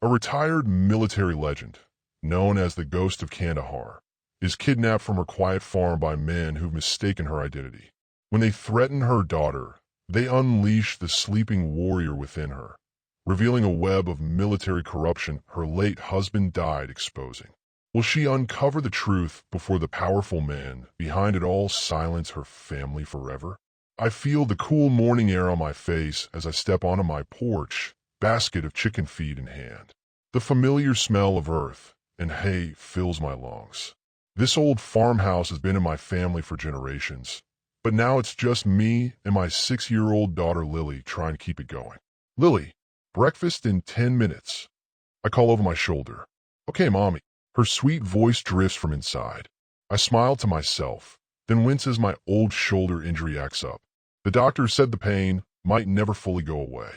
A retired military legend, known as the Ghost of Kandahar, is kidnapped from her quiet farm by men who've mistaken her identity. When they threaten her daughter, they unleash the sleeping warrior within her, revealing a web of military corruption her late husband died exposing. Will she uncover the truth before the powerful man behind it all silence her family forever? I feel the cool morning air on my face as I step onto my porch, basket of chicken feed in hand. The familiar smell of earth and hay fills my lungs. This old farmhouse has been in my family for generations, but now it's just me and my 6-year-old daughter Lily trying to keep it going. Lily, breakfast in 10 minutes. I call over my shoulder. Okay, Mommy. Her sweet voice drifts from inside. I smile to myself, then wince as my old shoulder injury acts up. The doctor said the pain might never fully go away.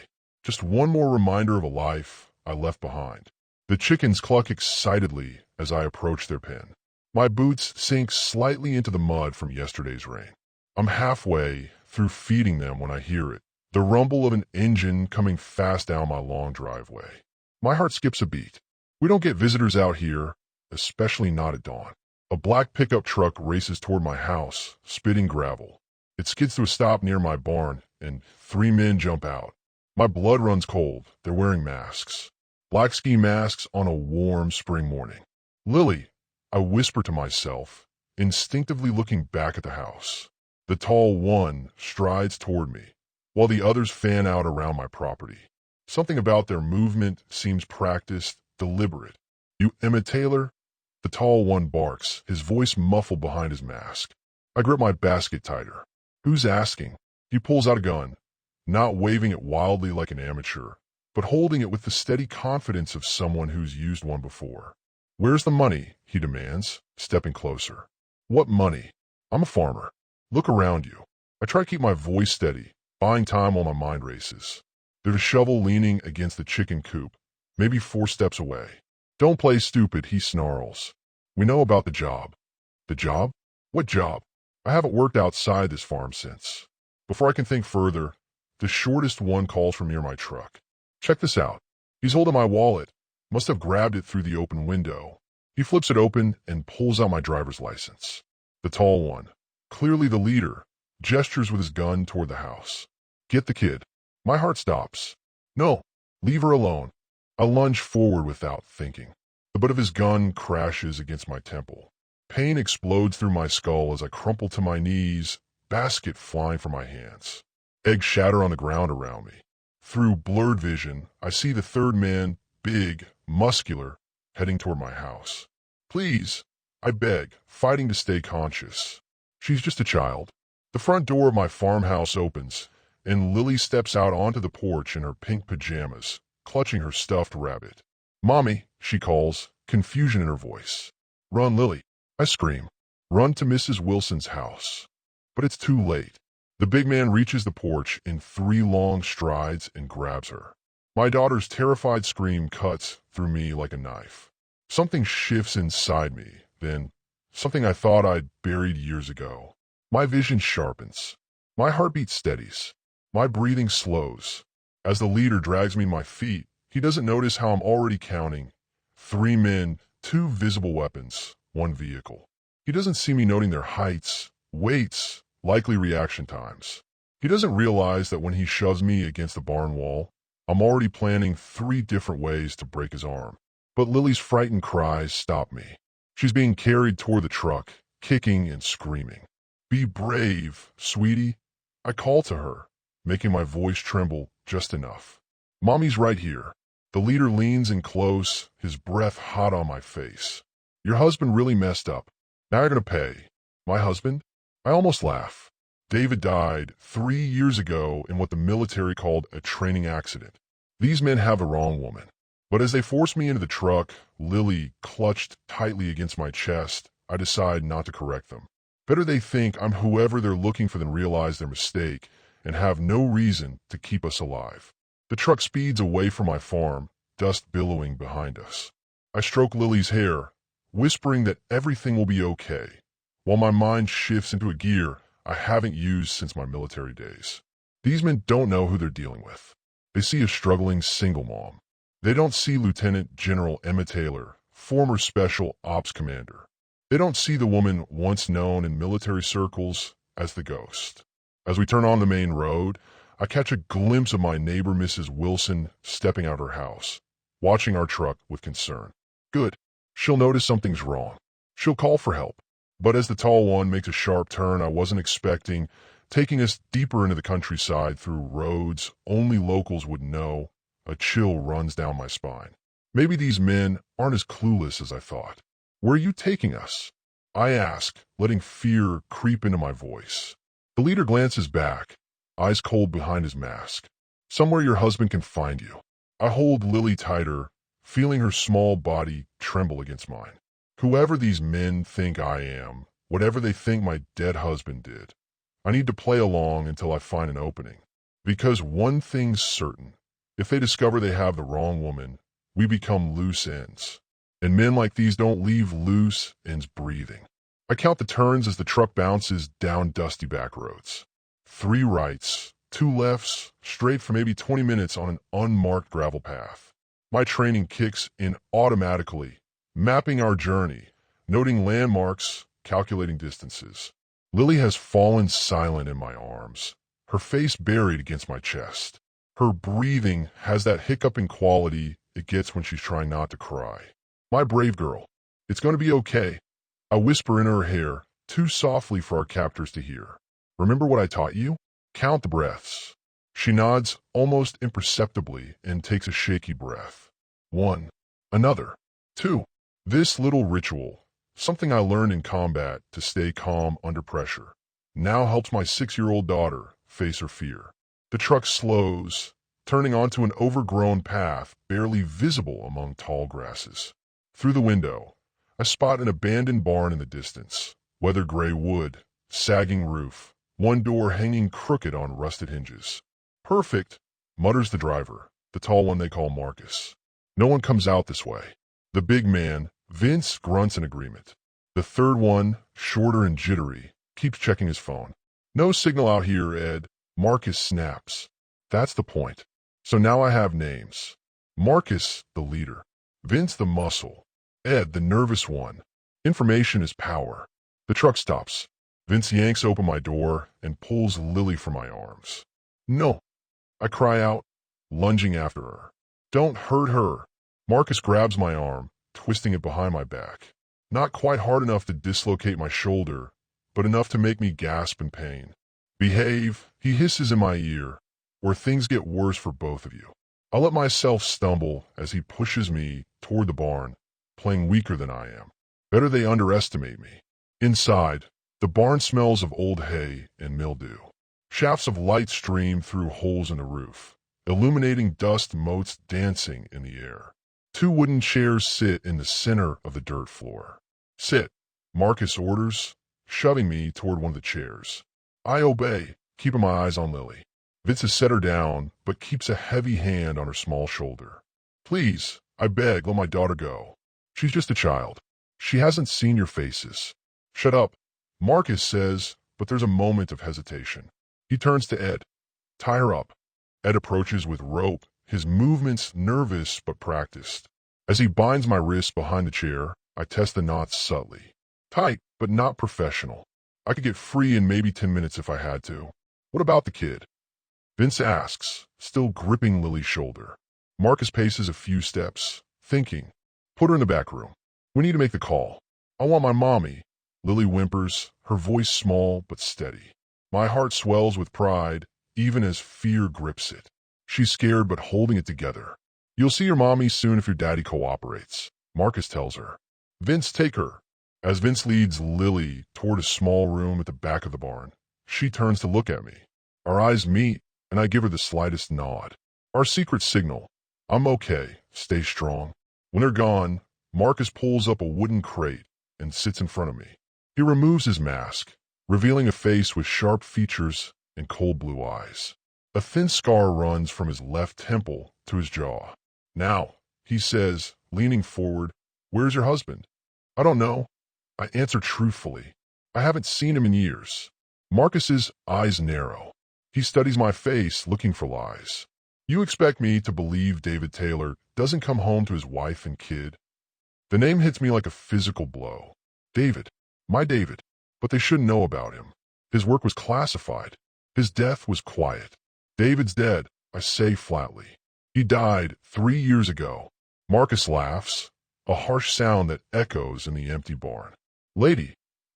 Just one more reminder of a life I left behind. The chickens cluck excitedly as I approach their pen. My boots sink slightly into the mud from yesterday's rain. I'm halfway through feeding them when I hear it, the rumble of an engine coming fast down my long driveway. My heart skips a beat. We don't get visitors out here, especially not at dawn. A black pickup truck races toward my house, spitting gravel. It skids to a stop near my barn, and 3 men jump out. My blood runs cold. They're wearing masks. Black ski masks on a warm spring morning. Lily, I whisper to myself, instinctively looking back at the house. The tall one strides toward me, while the others fan out around my property. Something about their movement seems practiced, deliberate. You Emmett Taylor? The tall one barks, his voice muffled behind his mask. I grip my basket tighter. Who's asking? He pulls out a gun, not waving it wildly like an amateur, but holding it with the steady confidence of someone who's used one before. Where's the money? He demands, stepping closer. What money? I'm a farmer. Look around you. I try to keep my voice steady, buying time while my mind races. There's a shovel leaning against the chicken coop, maybe 4 steps away. Don't play stupid, he snarls. We know about the job. The job? What job? I haven't worked outside this farm since. Before I can think further, the shortest one calls from near my truck. Check this out. He's holding my wallet. Must have grabbed it through the open window. He flips it open and pulls out my driver's license. The tall one, clearly the leader, gestures with his gun toward the house. Get the kid. My heart stops. No, leave her alone. I lunge forward without thinking. The butt of his gun crashes against my temple. Pain explodes through my skull as I crumple to my knees, basket flying from my hands. Eggs shatter on the ground around me. Through blurred vision, I see the third man, big, muscular, heading toward my house. Please, I beg, fighting to stay conscious. She's just a child. The front door of my farmhouse opens, and Lily steps out onto the porch in her pink pajamas, clutching her stuffed rabbit. Mommy, she calls, confusion in her voice. Run, Lily, I scream. Run to Mrs. Wilson's house. But it's too late. The big man reaches the porch in 3 long strides and grabs her. My daughter's terrified scream cuts through me like a knife. Something shifts inside me, then something I thought I'd buried years ago. My vision sharpens. My heartbeat steadies. My breathing slows. As the leader drags me to my feet, he doesn't notice how I'm already counting. 3 men, 2 visible weapons, 1 vehicle. He doesn't see me noting their heights, weights, likely reaction times. He doesn't realize that when he shoves me against the barn wall, I'm already planning 3 different ways to break his arm. But Lily's frightened cries stop me. She's being carried toward the truck, kicking and screaming. Be brave, sweetie. I call to her, making my voice tremble just enough. Mommy's right here. The leader leans in close, his breath hot on my face. Your husband really messed up. Now you're gonna pay. My husband? I almost laugh. David died 3 years ago in what the military called a training accident. These men have the wrong woman. But as they force me into the truck, Lily clutched tightly against my chest, I decide not to correct them. Better they think I'm whoever they're looking for than realize their mistake and have no reason to keep us alive. The truck speeds away from my farm, dust billowing behind us. I stroke Lily's hair, whispering that everything will be okay, while my mind shifts into a gear I haven't used since my military days. These men don't know who they're dealing with. They see a struggling single mom. They don't see Lieutenant General Emma Taylor, former Special Ops Commander. They don't see the woman once known in military circles as the Ghost. As we turn on the main road, I catch a glimpse of my neighbor Mrs. Wilson stepping out her house, watching our truck with concern. Good. She'll notice something's wrong. She'll call for help. But as the tall one makes a sharp turn I wasn't expecting, taking us deeper into the countryside through roads only locals would know, a chill runs down my spine. Maybe these men aren't as clueless as I thought. Where are you taking us? I ask, letting fear creep into my voice. The leader glances back, eyes cold behind his mask. Somewhere your husband can find you. I hold Lily tighter, feeling her small body tremble against mine. Whoever these men think I am, whatever they think my dead husband did, I need to play along until I find an opening. Because one thing's certain, if they discover they have the wrong woman, we become loose ends. And men like these don't leave loose ends breathing. I count the turns as the truck bounces down dusty back roads. 3 rights, 2 lefts, straight for maybe 20 minutes on an unmarked gravel path. My training kicks in automatically, mapping our journey, noting landmarks, calculating distances. Lily has fallen silent in my arms, her face buried against my chest. Her breathing has that hiccuping quality it gets when she's trying not to cry. My brave girl, it's going to be okay. I whisper in her hair, too softly for our captors to hear. Remember what I taught you? Count the breaths. She nods almost imperceptibly and takes a shaky breath. 1. Another. 2. This little ritual, something I learned in combat to stay calm under pressure, now helps my 6-year-old daughter face her fear. The truck slows, turning onto an overgrown path barely visible among tall grasses. Through the window, I spot an abandoned barn in the distance. Weathered gray wood, sagging roof, one door hanging crooked on rusted hinges. Perfect, mutters the driver, the tall one they call Marcus. No one comes out this way. The big man, Vince, grunts in agreement. The third one, shorter and jittery, keeps checking his phone. No signal out here, Ed. Marcus snaps. That's the point. So now I have names. Marcus, the leader. Vince, the muscle. Ed, the nervous one. Information is power. The truck stops. Vince yanks open my door and pulls Lily from my arms. No, I cry out, lunging after her. Don't hurt her. Marcus grabs my arm, twisting it behind my back. Not quite hard enough to dislocate my shoulder, but enough to make me gasp in pain. Behave, he hisses in my ear, or things get worse for both of you. I let myself stumble as he pushes me toward the barn, playing weaker than I am. Better they underestimate me. Inside, the barn smells of old hay and mildew. Shafts of light stream through holes in the roof, illuminating dust motes dancing in the air. 2 wooden chairs sit in the center of the dirt floor. Sit, Marcus orders, shoving me toward one of the chairs. I obey, keeping my eyes on Lily. Vince has set her down, but keeps a heavy hand on her small shoulder. Please, I beg, let my daughter go. She's just a child. She hasn't seen your faces. Shut up, Marcus says, but there's a moment of hesitation. He turns to Ed. Tie her up. Ed approaches with rope, his movements nervous but practiced. As he binds my wrists behind the chair, I test the knots subtly. Tight, but not professional. I could get free in maybe 10 minutes if I had to. What about the kid? Vince asks, still gripping Lily's shoulder. Marcus paces a few steps, thinking. Put her in the back room. We need to make the call. I want my mommy. Lily whimpers, her voice small but steady. My heart swells with pride, even as fear grips it. She's scared but holding it together. You'll see your mommy soon if your daddy cooperates, Marcus tells her. Vince, take her. As Vince leads Lily toward a small room at the back of the barn, she turns to look at me. Our eyes meet, and I give her the slightest nod. Our secret signal. I'm okay. Stay strong. When they're gone, Marcus pulls up a wooden crate and sits in front of me. He removes his mask, revealing a face with sharp features and cold blue eyes. A thin scar runs from his left temple to his jaw. Now, he says, leaning forward, where's your husband? I don't know. I answer truthfully. I haven't seen him in years. Marcus's eyes narrow. He studies my face, looking for lies. You expect me to believe David Taylor doesn't come home to his wife and kid? The name hits me like a physical blow. David. My David. But they shouldn't know about him. His work was classified. His death was quiet. David's dead, I say flatly. He died 3 years ago. Marcus laughs, a harsh sound that echoes in the empty barn. Lady,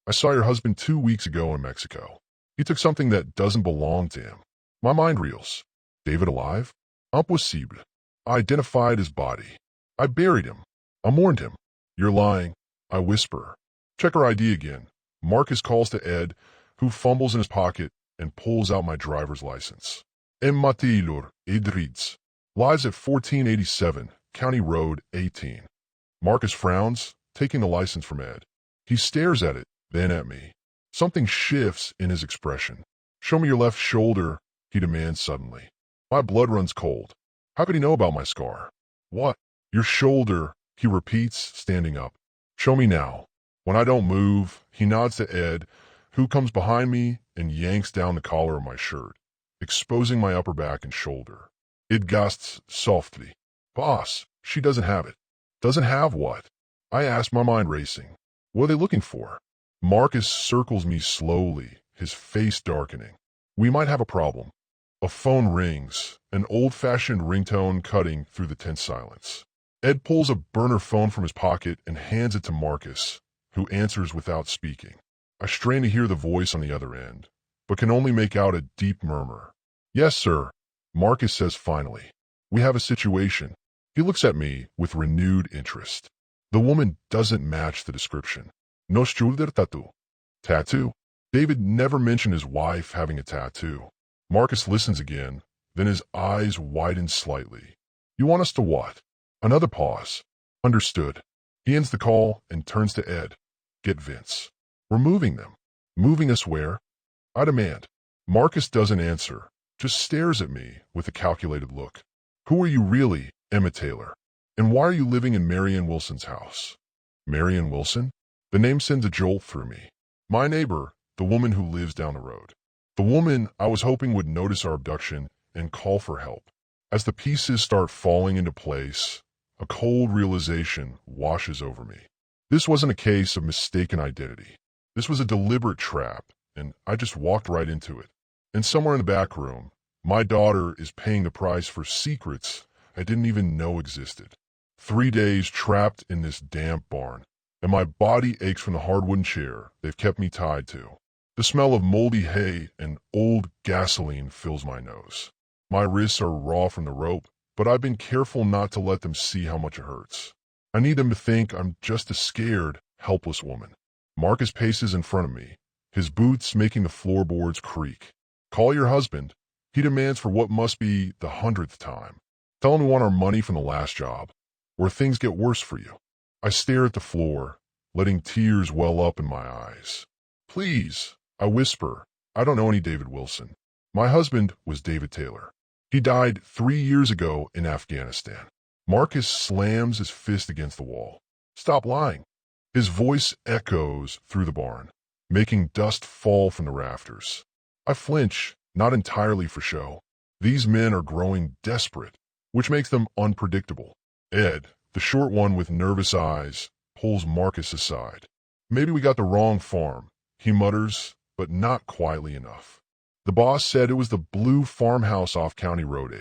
I saw your husband 2 weeks ago in Mexico. He took something that doesn't belong to him. My mind reels. David alive? Impossible. I identified his body. I buried him. I mourned him. You're lying, I whisper. Check her ID again. Marcus calls to Ed, who fumbles in his pocket and pulls out my driver's license. Emma Taylor, Idrids. Lives at 1487, County Road 18. Marcus frowns, taking the license from Ed. He stares at it, then at me. Something shifts in his expression. Show me your left shoulder, he demands suddenly. My blood runs cold. How could he know about my scar? What? Your shoulder, he repeats, standing up. Show me now. When I don't move, he nods to Ed, who comes behind me and yanks down the collar of my shirt, exposing my upper back and shoulder. It gasps softly. Boss, she doesn't have it. Doesn't have what? I ask, my mind racing. What are they looking for? Marcus circles me slowly, his face darkening. We might have a problem. A phone rings, an old-fashioned ringtone cutting through the tense silence. Ed pulls a burner phone from his pocket and hands it to Marcus, who answers without speaking. I strain to hear the voice on the other end, but can only make out a deep murmur. Yes, sir, Marcus says finally. We have a situation. He looks at me with renewed interest. The woman doesn't match the description. No shoulder tattoo. Tattoo? David never mentioned his wife having a tattoo. Marcus listens again, then his eyes widen slightly. You want us to what? Another pause. Understood. He ends the call and turns to Ed. Get Vince. We're moving them. Moving us where? I demand. Marcus doesn't answer, just stares at me with a calculated look. Who are you really, Emma Taylor? And why are you living in Marion Wilson's house? Marion Wilson? The name sends a jolt through me. My neighbor, the woman who lives down the road. The woman I was hoping would notice our abduction and call for help. As the pieces start falling into place, a cold realization washes over me. This wasn't a case of mistaken identity. This was a deliberate trap, and I just walked right into it. And somewhere in the back room, my daughter is paying the price for secrets I didn't even know existed. 3 days trapped in this damp barn, and my body aches from the hardwood chair they've kept me tied to. The smell of moldy hay and old gasoline fills my nose. My wrists are raw from the rope, but I've been careful not to let them see how much it hurts. I need them to think I'm just a scared, helpless woman. Marcus paces in front of me, his boots making the floorboards creak. Call your husband, he demands for what must be the 100th time. Tell him we want our money from the last job, or things get worse for you. I stare at the floor, letting tears well up in my eyes. Please, I whisper, I don't know any David Wilson. My husband was David Taylor. He died 3 years ago in Afghanistan. Marcus slams his fist against the wall. Stop lying. His voice echoes through the barn, making dust fall from the rafters. I flinch, not entirely for show. These men are growing desperate, which makes them unpredictable. Ed, the short one with nervous eyes, pulls Marcus aside. Maybe we got the wrong farm, he mutters, but not quietly enough. The boss said it was the blue farmhouse off County Road 8.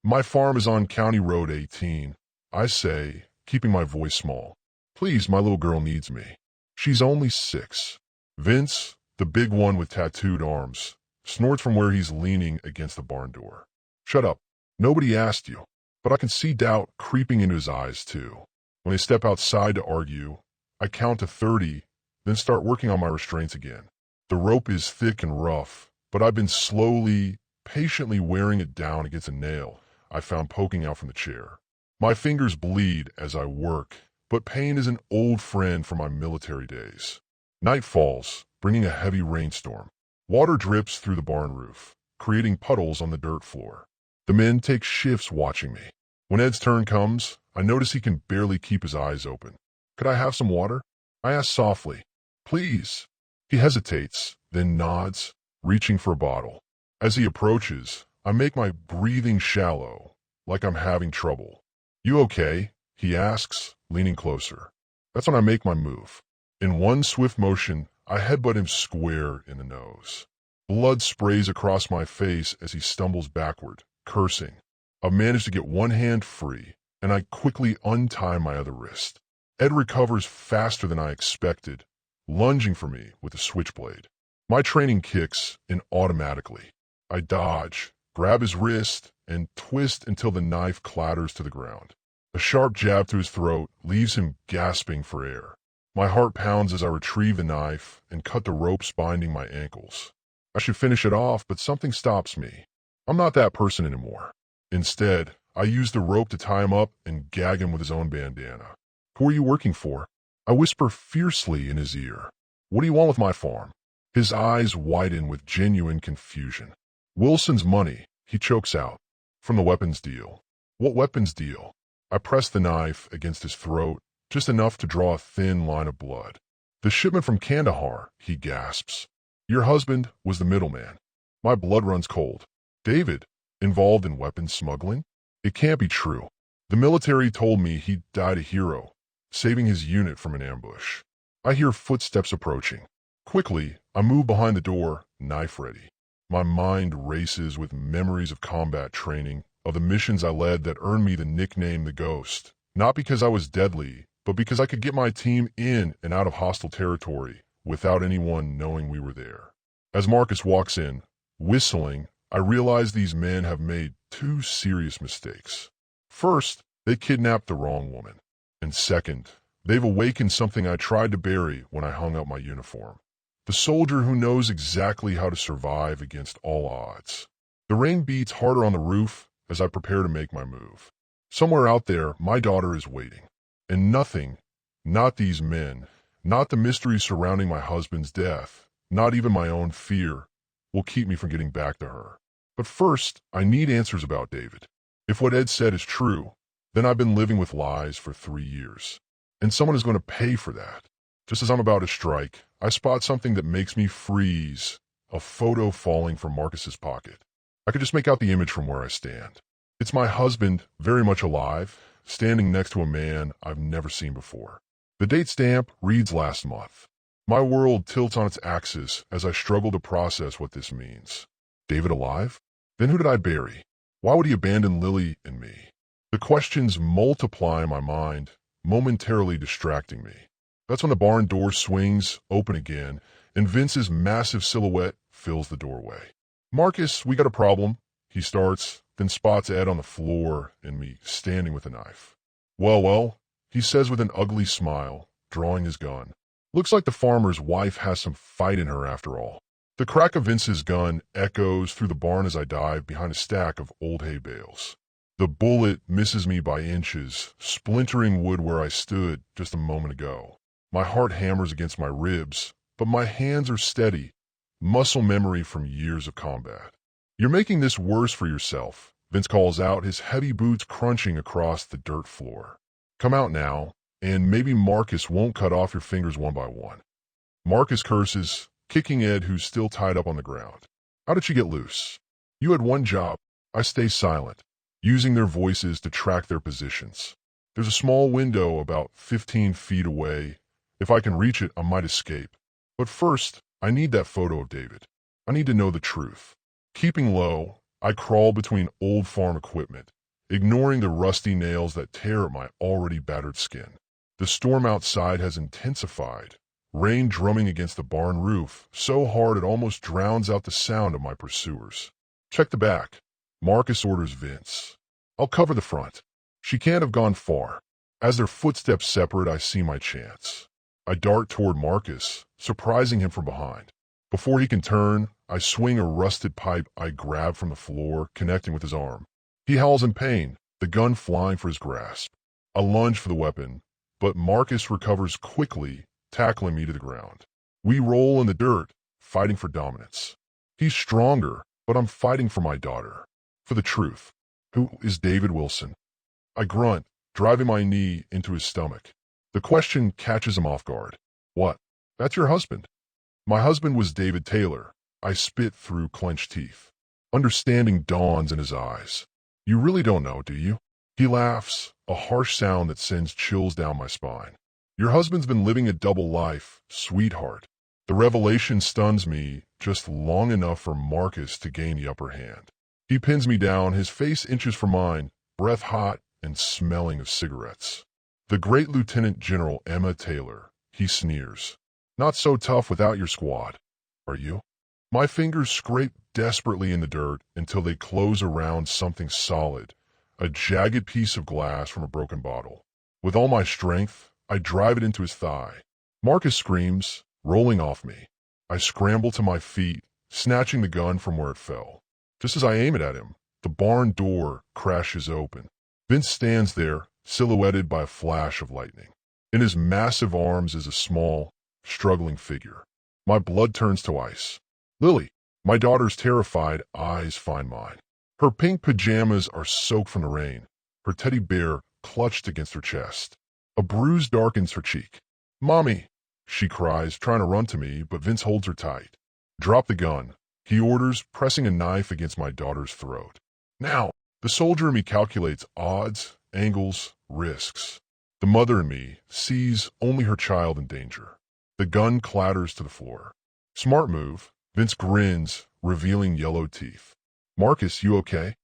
My farm is on County Road 18, I say, keeping my voice small. Please, my little girl needs me. She's only 6. Vince, the big one with tattooed arms, snorts from where he's leaning against the barn door. Shut up. Nobody asked you. But I can see doubt creeping into his eyes, too. When they step outside to argue, I count to 30, then start working on my restraints again. The rope is thick and rough, but I've been slowly, patiently wearing it down against a nail I found poking out from the chair. My fingers bleed as I work, but pain is an old friend from my military days. Night falls, bringing a heavy rainstorm. Water drips through the barn roof, creating puddles on the dirt floor. The men take shifts watching me. When Ed's turn comes, I notice he can barely keep his eyes open. Could I have some water? I ask softly. Please. He hesitates, then nods, reaching for a bottle. As he approaches, I make my breathing shallow, like I'm having trouble. "You okay?" he asks, leaning closer. That's when I make my move. In one swift motion, I headbutt him square in the nose. Blood sprays across my face as he stumbles backward, cursing. I've managed to get one hand free, and I quickly untie my other wrist. Ed recovers faster than I expected, lunging for me with a switchblade. My training kicks in automatically. I dodge, grab his wrist, and twist until the knife clatters to the ground. A sharp jab to his throat leaves him gasping for air. My heart pounds as I retrieve the knife and cut the ropes binding my ankles. I should finish it off, but something stops me. I'm not that person anymore. Instead, I use the rope to tie him up and gag him with his own bandana. "Who are you working for?" I whisper fiercely in his ear. "What do you want with my farm?" His eyes widen with genuine confusion. "Wilson's money," he chokes out. "From the weapons deal." "What weapons deal?" I press the knife against his throat, just enough to draw a thin line of blood. "The shipment from Kandahar," he gasps. "Your husband was the middleman." My blood runs cold. "David, involved in weapons smuggling?" It can't be true. The military told me he died a hero, saving his unit from an ambush. I hear footsteps approaching. Quickly, I move behind the door, knife ready. My mind races with memories of combat training, of the missions I led that earned me the nickname the Ghost. Not because I was deadly, but because I could get my team in and out of hostile territory without anyone knowing we were there. As Marcus walks in, whistling, I realize these men have made two serious mistakes. First, they kidnapped the wrong woman. And second, they've awakened something I tried to bury when I hung up my uniform. The soldier who knows exactly how to survive against all odds. The rain beats harder on the roof as I prepare to make my move. Somewhere out there, my daughter is waiting. And nothing, not these men, not the mystery surrounding my husband's death, not even my own fear, will keep me from getting back to her. But first, I need answers about David. If what Ed said is true, then I've been living with lies for 3 years. And someone is going to pay for that. Just as I'm about to strike, I spot something that makes me freeze. A photo falling from Marcus's pocket. I could just make out the image from where I stand. It's my husband, very much alive, standing next to a man I've never seen before. The date stamp reads last month. My world tilts on its axis as I struggle to process what this means. David alive? Then who did I bury? Why would he abandon Lily and me? The questions multiply in my mind, momentarily distracting me. That's when the barn door swings open again, and Vince's massive silhouette fills the doorway. "Marcus, we got a problem," he starts, then spots Ed on the floor and me standing with a knife. Well, he says with an ugly smile, drawing his gun. "Looks like the farmer's wife has some fight in her after all." The crack of Vince's gun echoes through the barn as I dive behind a stack of old hay bales. The bullet misses me by inches, splintering wood where I stood just a moment ago. My heart hammers against my ribs, but my hands are steady, muscle memory from years of combat. "You're making this worse for yourself," Vince calls out, his heavy boots crunching across the dirt floor. "Come out now, and maybe Marcus won't cut off your fingers one by one." Marcus curses, kicking Ed, who's still tied up on the ground. "How did she get loose?" "You had one job." I stay silent, using their voices to track their positions. There's a small window about 15 feet away. If I can reach it, I might escape. But first, I need that photo of David. I need to know the truth. Keeping low, I crawl between old farm equipment, ignoring the rusty nails that tear at my already battered skin. The storm outside has intensified, rain drumming against the barn roof so hard it almost drowns out the sound of my pursuers. "Check the back," Marcus orders Vince. "I'll cover the front." She can't have gone far. As their footsteps separate, I see my chance. I dart toward Marcus, surprising him from behind. Before he can turn, I swing a rusted pipe I grab from the floor, connecting with his arm. He howls in pain, the gun flying for his grasp. I lunge for the weapon, but Marcus recovers quickly, tackling me to the ground. We roll in the dirt, fighting for dominance. He's stronger, but I'm fighting for my daughter. For the truth. Who is David Wilson? I grunt, driving my knee into his stomach. The question catches him off guard. "What? That's your husband." "My husband was David Taylor." I spit through clenched teeth. Understanding dawns in his eyes. You really don't know, do you? He laughs, a harsh sound that sends chills down my spine. Your husband's been living a double life, sweetheart. The revelation stuns me just long enough for Marcus to gain the upper hand. He pins me down, his face inches from mine, breath hot and smelling of cigarettes. The great Lieutenant General Emma Taylor, he sneers. Not so tough without your squad, are you? My fingers scrape desperately in the dirt until they close around something solid, a jagged piece of glass from a broken bottle. With all my strength, I drive it into his thigh. Marcus screams, rolling off me. I scramble to my feet, snatching the gun from where it fell. Just as I aim it at him, the barn door crashes open. Vince stands there, silhouetted by a flash of lightning. In his massive arms is a small, struggling figure. My blood turns to ice. Lily, my daughter's terrified eyes find mine. Her pink pajamas are soaked from the rain, her teddy bear clutched against her chest. A bruise darkens her cheek. Mommy, she cries, trying to run to me, but Vince holds her tight. Drop the gun, he orders, pressing a knife against my daughter's throat. Now, the soldier in me calculates odds, angles, risks. The mother in me sees only her child in danger. The gun clatters to the floor. Smart move. Vince grins, revealing yellow teeth. Marcus, you okay?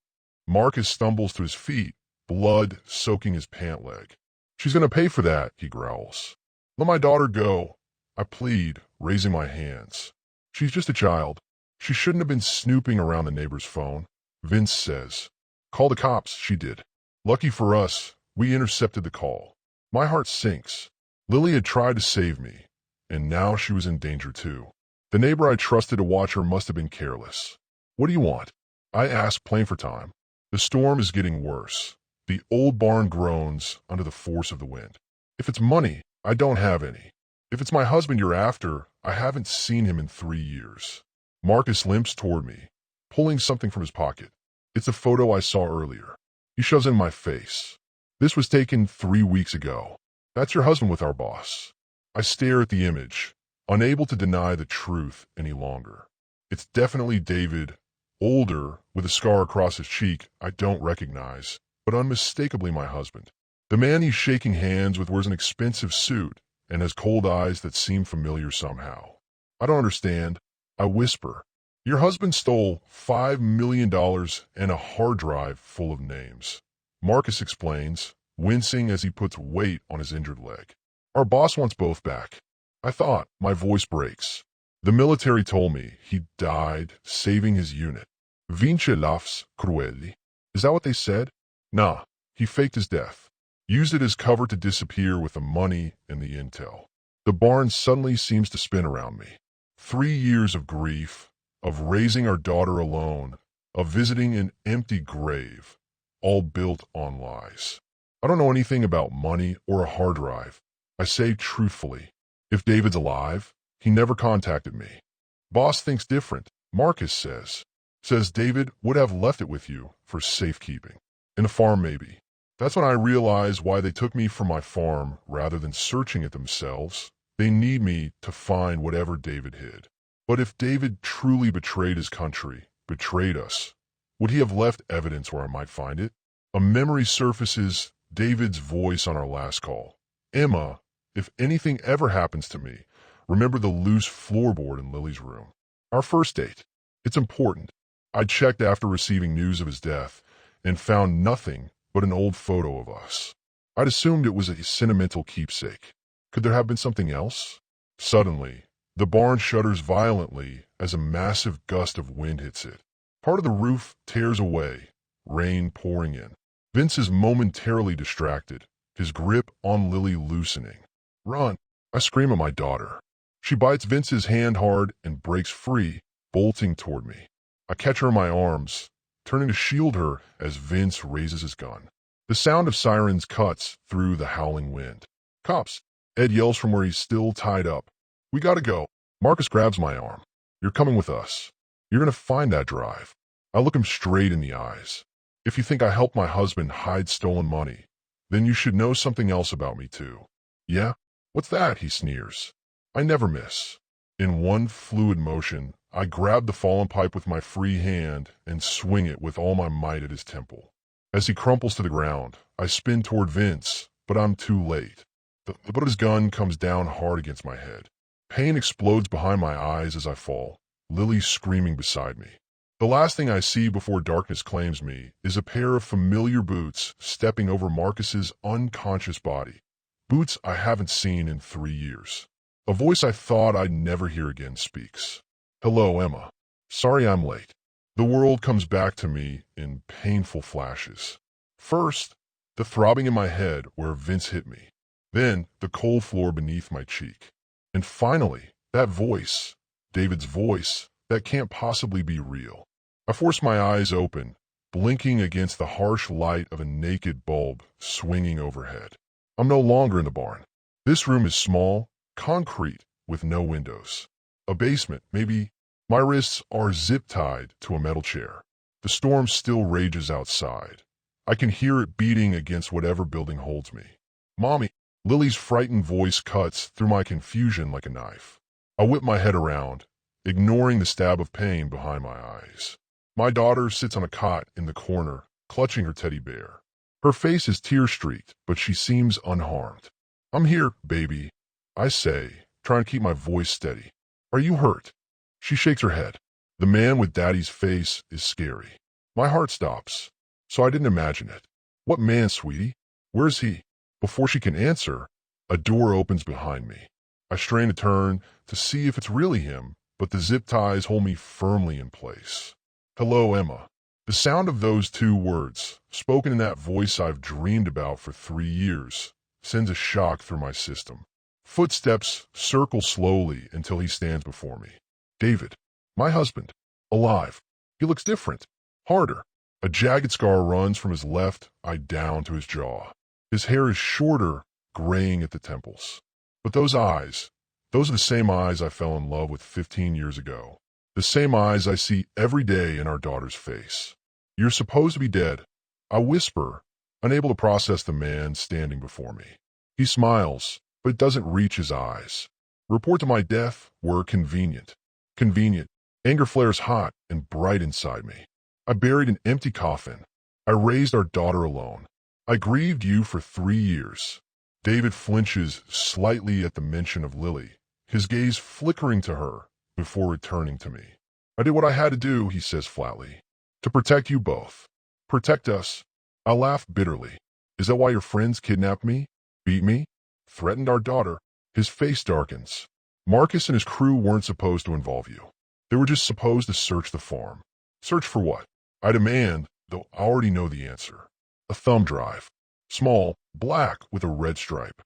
Marcus stumbles to his feet, blood soaking his pant leg. She's gonna pay for that, he growls. Let my daughter go, I plead, raising my hands. She's just a child. She shouldn't have been snooping around the neighbor's phone. Vince says. Call the cops, she did. Lucky for us, we intercepted the call. My heart sinks. Lily had tried to save me, and now she was in danger too. The neighbor I trusted to watch her must have been careless. What do you want? I ask, playing for time. The storm is getting worse. The old barn groans under the force of the wind. If it's money, I don't have any. If it's my husband you're after, I haven't seen him in 3 years. Marcus limps toward me, pulling something from his pocket. It's a photo I saw earlier. He shoves it in my face. This was taken 3 weeks ago. That's your husband with our boss. I stare at the image, unable to deny the truth any longer. It's definitely David, older, with a scar across his cheek I don't recognize, but unmistakably my husband. The man he's shaking hands with wears an expensive suit and has cold eyes that seem familiar somehow. I don't understand. I whisper. Your husband stole $5 million and a hard drive full of names. Marcus explains, wincing as he puts weight on his injured leg. Our boss wants both back. I thought. My voice breaks. The military told me he died saving his unit. Vince laughs cruelly. Is that what they said? Nah, he faked his death. Used it as cover to disappear with the money and the intel. The barn suddenly seems to spin around me. 3 years of grief, of raising our daughter alone, of visiting an empty grave, all built on lies. I don't know anything about money or a hard drive. I say truthfully. If David's alive, he never contacted me. Boss thinks different, Marcus says. Says David would have left it with you for safekeeping. In a farm maybe. That's when I realize why they took me from my farm rather than searching it themselves. They need me to find whatever David hid. But if David truly betrayed his country, betrayed us, would he have left evidence where I might find it? A memory surfaces, David's voice on our last call. Emma, if anything ever happens to me, remember the loose floorboard in Lily's room. Our first date. It's important. I checked after receiving news of his death and found nothing but an old photo of us. I'd assumed it was a sentimental keepsake. Could there have been something else? Suddenly, the barn shudders violently as a massive gust of wind hits it. Part of the roof tears away, rain pouring in. Vince is momentarily distracted, his grip on Lily loosening. Run! I scream at my daughter. She bites Vince's hand hard and breaks free, bolting toward me. I catch her in my arms, turning to shield her as Vince raises his gun. The sound of sirens cuts through the howling wind. Cops! Ed yells from where he's still tied up. We gotta go. Marcus grabs my arm. You're coming with us. You're gonna find that drive. I look him straight in the eyes. If you think I helped my husband hide stolen money, then you should know something else about me too. Yeah? What's that? He sneers. I never miss. In one fluid motion, I grab the fallen pipe with my free hand and swing it with all my might at his temple. As he crumples to the ground, I spin toward Vince, but I'm too late. The butt of his gun comes down hard against my head. Pain explodes behind my eyes as I fall, Lily screaming beside me. The last thing I see before darkness claims me is a pair of familiar boots stepping over Marcus's unconscious body. Boots I haven't seen in 3 years. A voice I thought I'd never hear again speaks. "Hello, Emma. Sorry I'm late." The world comes back to me in painful flashes. First, the throbbing in my head where Vince hit me. Then, the cold floor beneath my cheek. And finally, that voice, David's voice, that can't possibly be real. I force my eyes open, blinking against the harsh light of a naked bulb swinging overhead. I'm no longer in the barn. This room is small, concrete, with no windows. A basement, maybe. My wrists are zip-tied to a metal chair. The storm still rages outside. I can hear it beating against whatever building holds me. "Mommy!" Lily's frightened voice cuts through my confusion like a knife. I whip my head around, ignoring the stab of pain behind my eyes. My daughter sits on a cot in the corner, clutching her teddy bear. Her face is tear-streaked, but she seems unharmed. "I'm here, baby," I say, trying to keep my voice steady. "Are you hurt?" She shakes her head. The man with Daddy's face is scary. My heart stops. So I didn't imagine it. "What man, sweetie? Where's he?" Before she can answer, a door opens behind me. I strain to turn to see if it's really him, but the zip ties hold me firmly in place. "Hello, Emma." The sound of those 2 words, spoken in that voice I've dreamed about for 3 years, sends a shock through my system. Footsteps circle slowly until he stands before me. David, my husband, alive. He looks different, harder. A jagged scar runs from his left eye down to his jaw. His hair is shorter, graying at the temples. But those eyes, those are the same eyes I fell in love with 15 years ago. The same eyes I see every day in our daughter's face. "You're supposed to be dead," I whisper, unable to process the man standing before me. He smiles, but it doesn't reach his eyes. Reports of my death were convenient. Convenient. Anger flares hot and bright inside me. I buried an empty coffin. I raised our daughter alone. I grieved you for 3 years. David flinches slightly at the mention of Lily, his gaze flickering to her before returning to me. "I did what I had to do," he says flatly. "To protect you both. Protect us." I laugh bitterly. "Is that why your friends kidnapped me? Beat me? Threatened our daughter?" His face darkens. "Marcus and his crew weren't supposed to involve you. They were just supposed to search the farm." "Search for what?" I demand, though I already know the answer. "A thumb drive. Small, black with a red stripe."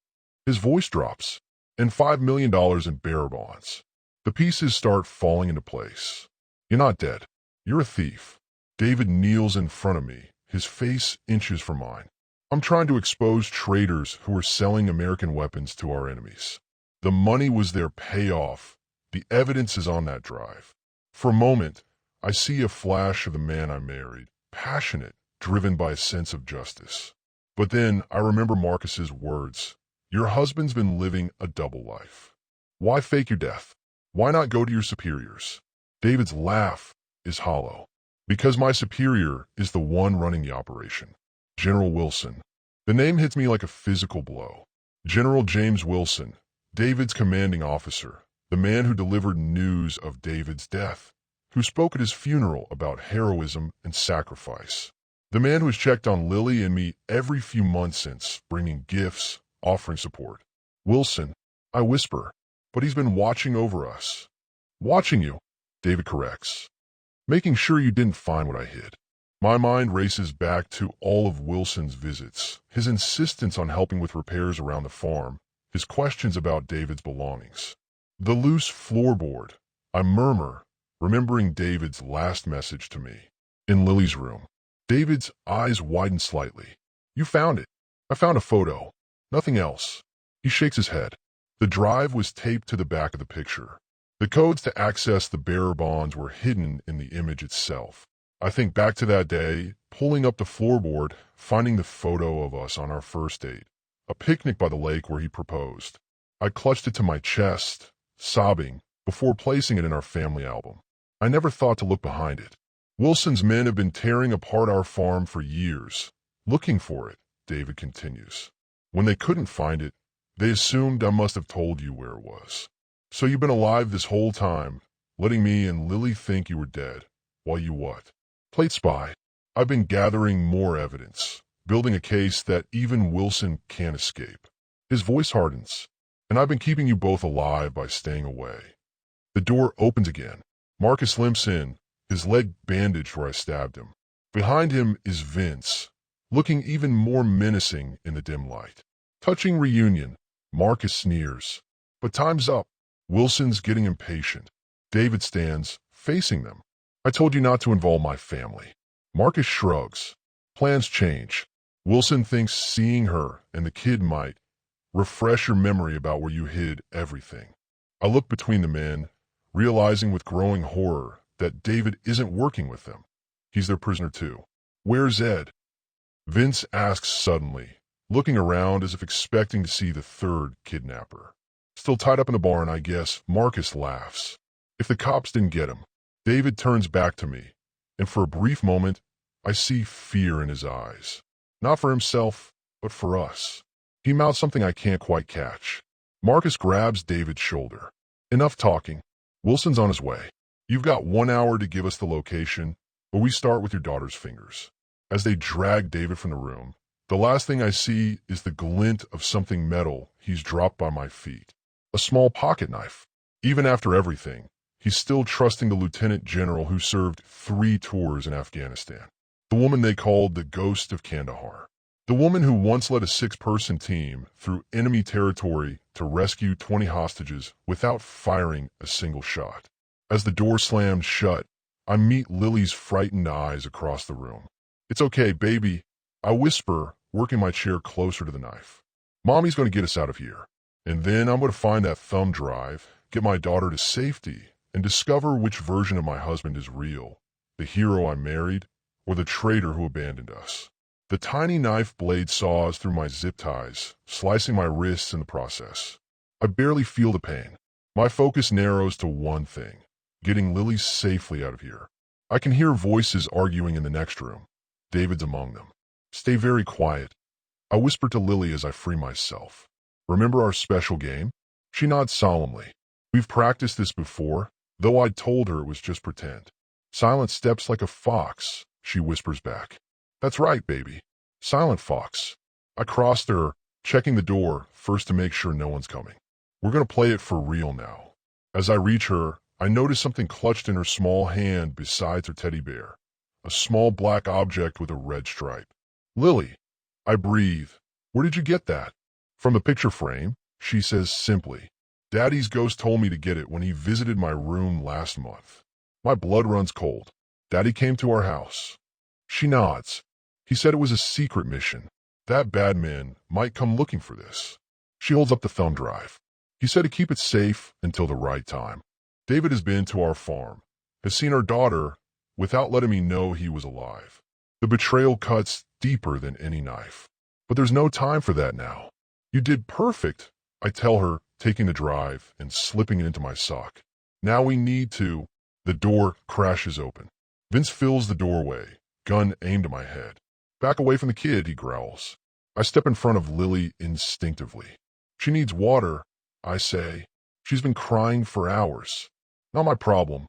His voice drops. "And $5 million in bearer bonds." The pieces start falling into place. "You're not dead. You're a thief." David kneels in front of me, his face inches from mine. "I'm trying to expose traitors who are selling American weapons to our enemies. The money was their payoff. The evidence is on that drive." For a moment, I see a flash of the man I married, passionate, driven by a sense of justice. But then I remember Marcus's words. "Your husband's been living a double life. Why fake your death? Why not go to your superiors?" David's laugh is hollow. "Because my superior is the one running the operation. General Wilson." The name hits me like a physical blow. General James Wilson, David's commanding officer, the man who delivered news of David's death, who spoke at his funeral about heroism and sacrifice. The man who has checked on Lily and me every few months since, bringing gifts, offering support. "Wilson," I whisper, "but he's been watching over us." "Watching you," David corrects. "Making sure you didn't find what I hid." My mind races back to all of Wilson's visits, his insistence on helping with repairs around the farm, his questions about David's belongings. The loose floorboard, I murmur, remembering David's last message to me. In Lily's room. David's eyes widen slightly. "You found it." "I found a photo. Nothing else." He shakes his head. The drive was taped to the back of the picture. The codes to access the bearer bonds were hidden in the image itself. I think back to that day, pulling up the floorboard, finding the photo of us on our first date. A picnic by the lake where he proposed. I clutched it to my chest, sobbing, before placing it in our family album. I never thought to look behind it. Wilson's men have been tearing apart our farm for years, looking for it, David continues. When they couldn't find it, they assumed I must have told you where it was. So you've been alive this whole time, letting me and Lily think you were dead, while you what? Played spy. I've been gathering more evidence, building a case that even Wilson can't escape. His voice hardens, and I've been keeping you both alive by staying away. The door opens again. Marcus limps in, his leg bandaged where I stabbed him. Behind him is Vince, looking even more menacing in the dim light. Touching reunion, Marcus sneers. But time's up. Wilson's getting impatient. David stands, facing them. I told you not to involve my family. Marcus shrugs. Plans change. Wilson thinks seeing her and the kid might refresh your memory about where you hid everything. I look between the men, realizing with growing horror that David isn't working with them. He's their prisoner too. Where's Ed? Vince asks suddenly, looking around as if expecting to see the third kidnapper. Still tied up in the barn, I guess. Marcus laughs. If the cops didn't get him. David turns back to me, and for a brief moment, I see fear in his eyes. Not for himself, but for us. He mouths something I can't quite catch. Marcus grabs David's shoulder. Enough talking. Wilson's on his way. You've got 1 hour to give us the location, or we start with your daughter's fingers. As they drag David from the room, the last thing I see is the glint of something metal he's dropped by my feet. A small pocket knife. Even after everything, he's still trusting the lieutenant general who served 3 tours in Afghanistan. The woman they called the Ghost of Kandahar. The woman who once led a 6-person team through enemy territory to rescue 20 hostages without firing a single shot. As the door slams shut, I meet Lily's frightened eyes across the room. It's okay, baby, I whisper, working my chair closer to the knife. Mommy's going to get us out of here. And then I'm going to find that thumb drive, get my daughter to safety, and discover which version of my husband is real, the hero I married, or the traitor who abandoned us. The tiny knife blade saws through my zip ties, slicing my wrists in the process. I barely feel the pain. My focus narrows to one thing, getting Lily safely out of here. I can hear voices arguing in the next room. David's among them. Stay very quiet. I whisper to Lily as I free myself. Remember our special game? She nods solemnly. We've practiced this before, though I'd told her it was just pretend. Silent steps like a fox, she whispers back. That's right, baby. Silent fox. I crossed her, checking the door first to make sure no one's coming. We're going to play it for real now. As I reach her, I notice something clutched in her small hand besides her teddy bear. A small black object with a red stripe. Lily. I breathe. Where did you get that? From the picture frame, she says simply. Daddy's ghost told me to get it when he visited my room last month. My blood runs cold. Daddy came to our house. She nods. He said it was a secret mission. That bad man might come looking for this. She holds up the thumb drive. He said to keep it safe until the right time. David has been to our farm, has seen our daughter without letting me know he was alive. The betrayal cuts deeper than any knife. But there's no time for that now. You did perfect, I tell her, taking the drive and slipping it into my sock. Now we need to. The door crashes open. Vince fills the doorway, gun aimed at my head. Back away from the kid, he growls. I step in front of Lily instinctively. She needs water, I say. She's been crying for hours. Not my problem.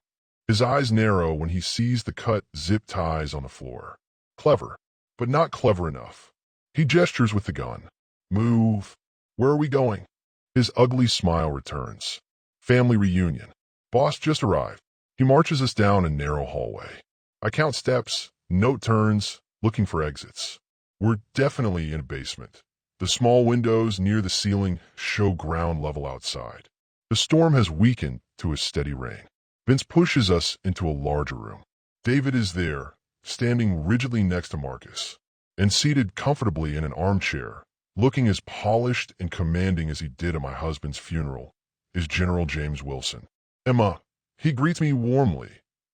His eyes narrow when he sees the cut zip ties on the floor. Clever, but not clever enough. He gestures with the gun. Move. Where are we going? His ugly smile returns. Family reunion. Boss just arrived. He marches us down a narrow hallway. I count steps, note turns, looking for exits. We're definitely in a basement. The small windows near the ceiling show ground level outside. The storm has weakened to a steady rain. Vince pushes us into a larger room. David is there, standing rigidly next to Marcus, and seated comfortably in an armchair, looking as polished and commanding as he did at my husband's funeral, is General James Wilson. Emma, he greets me warmly,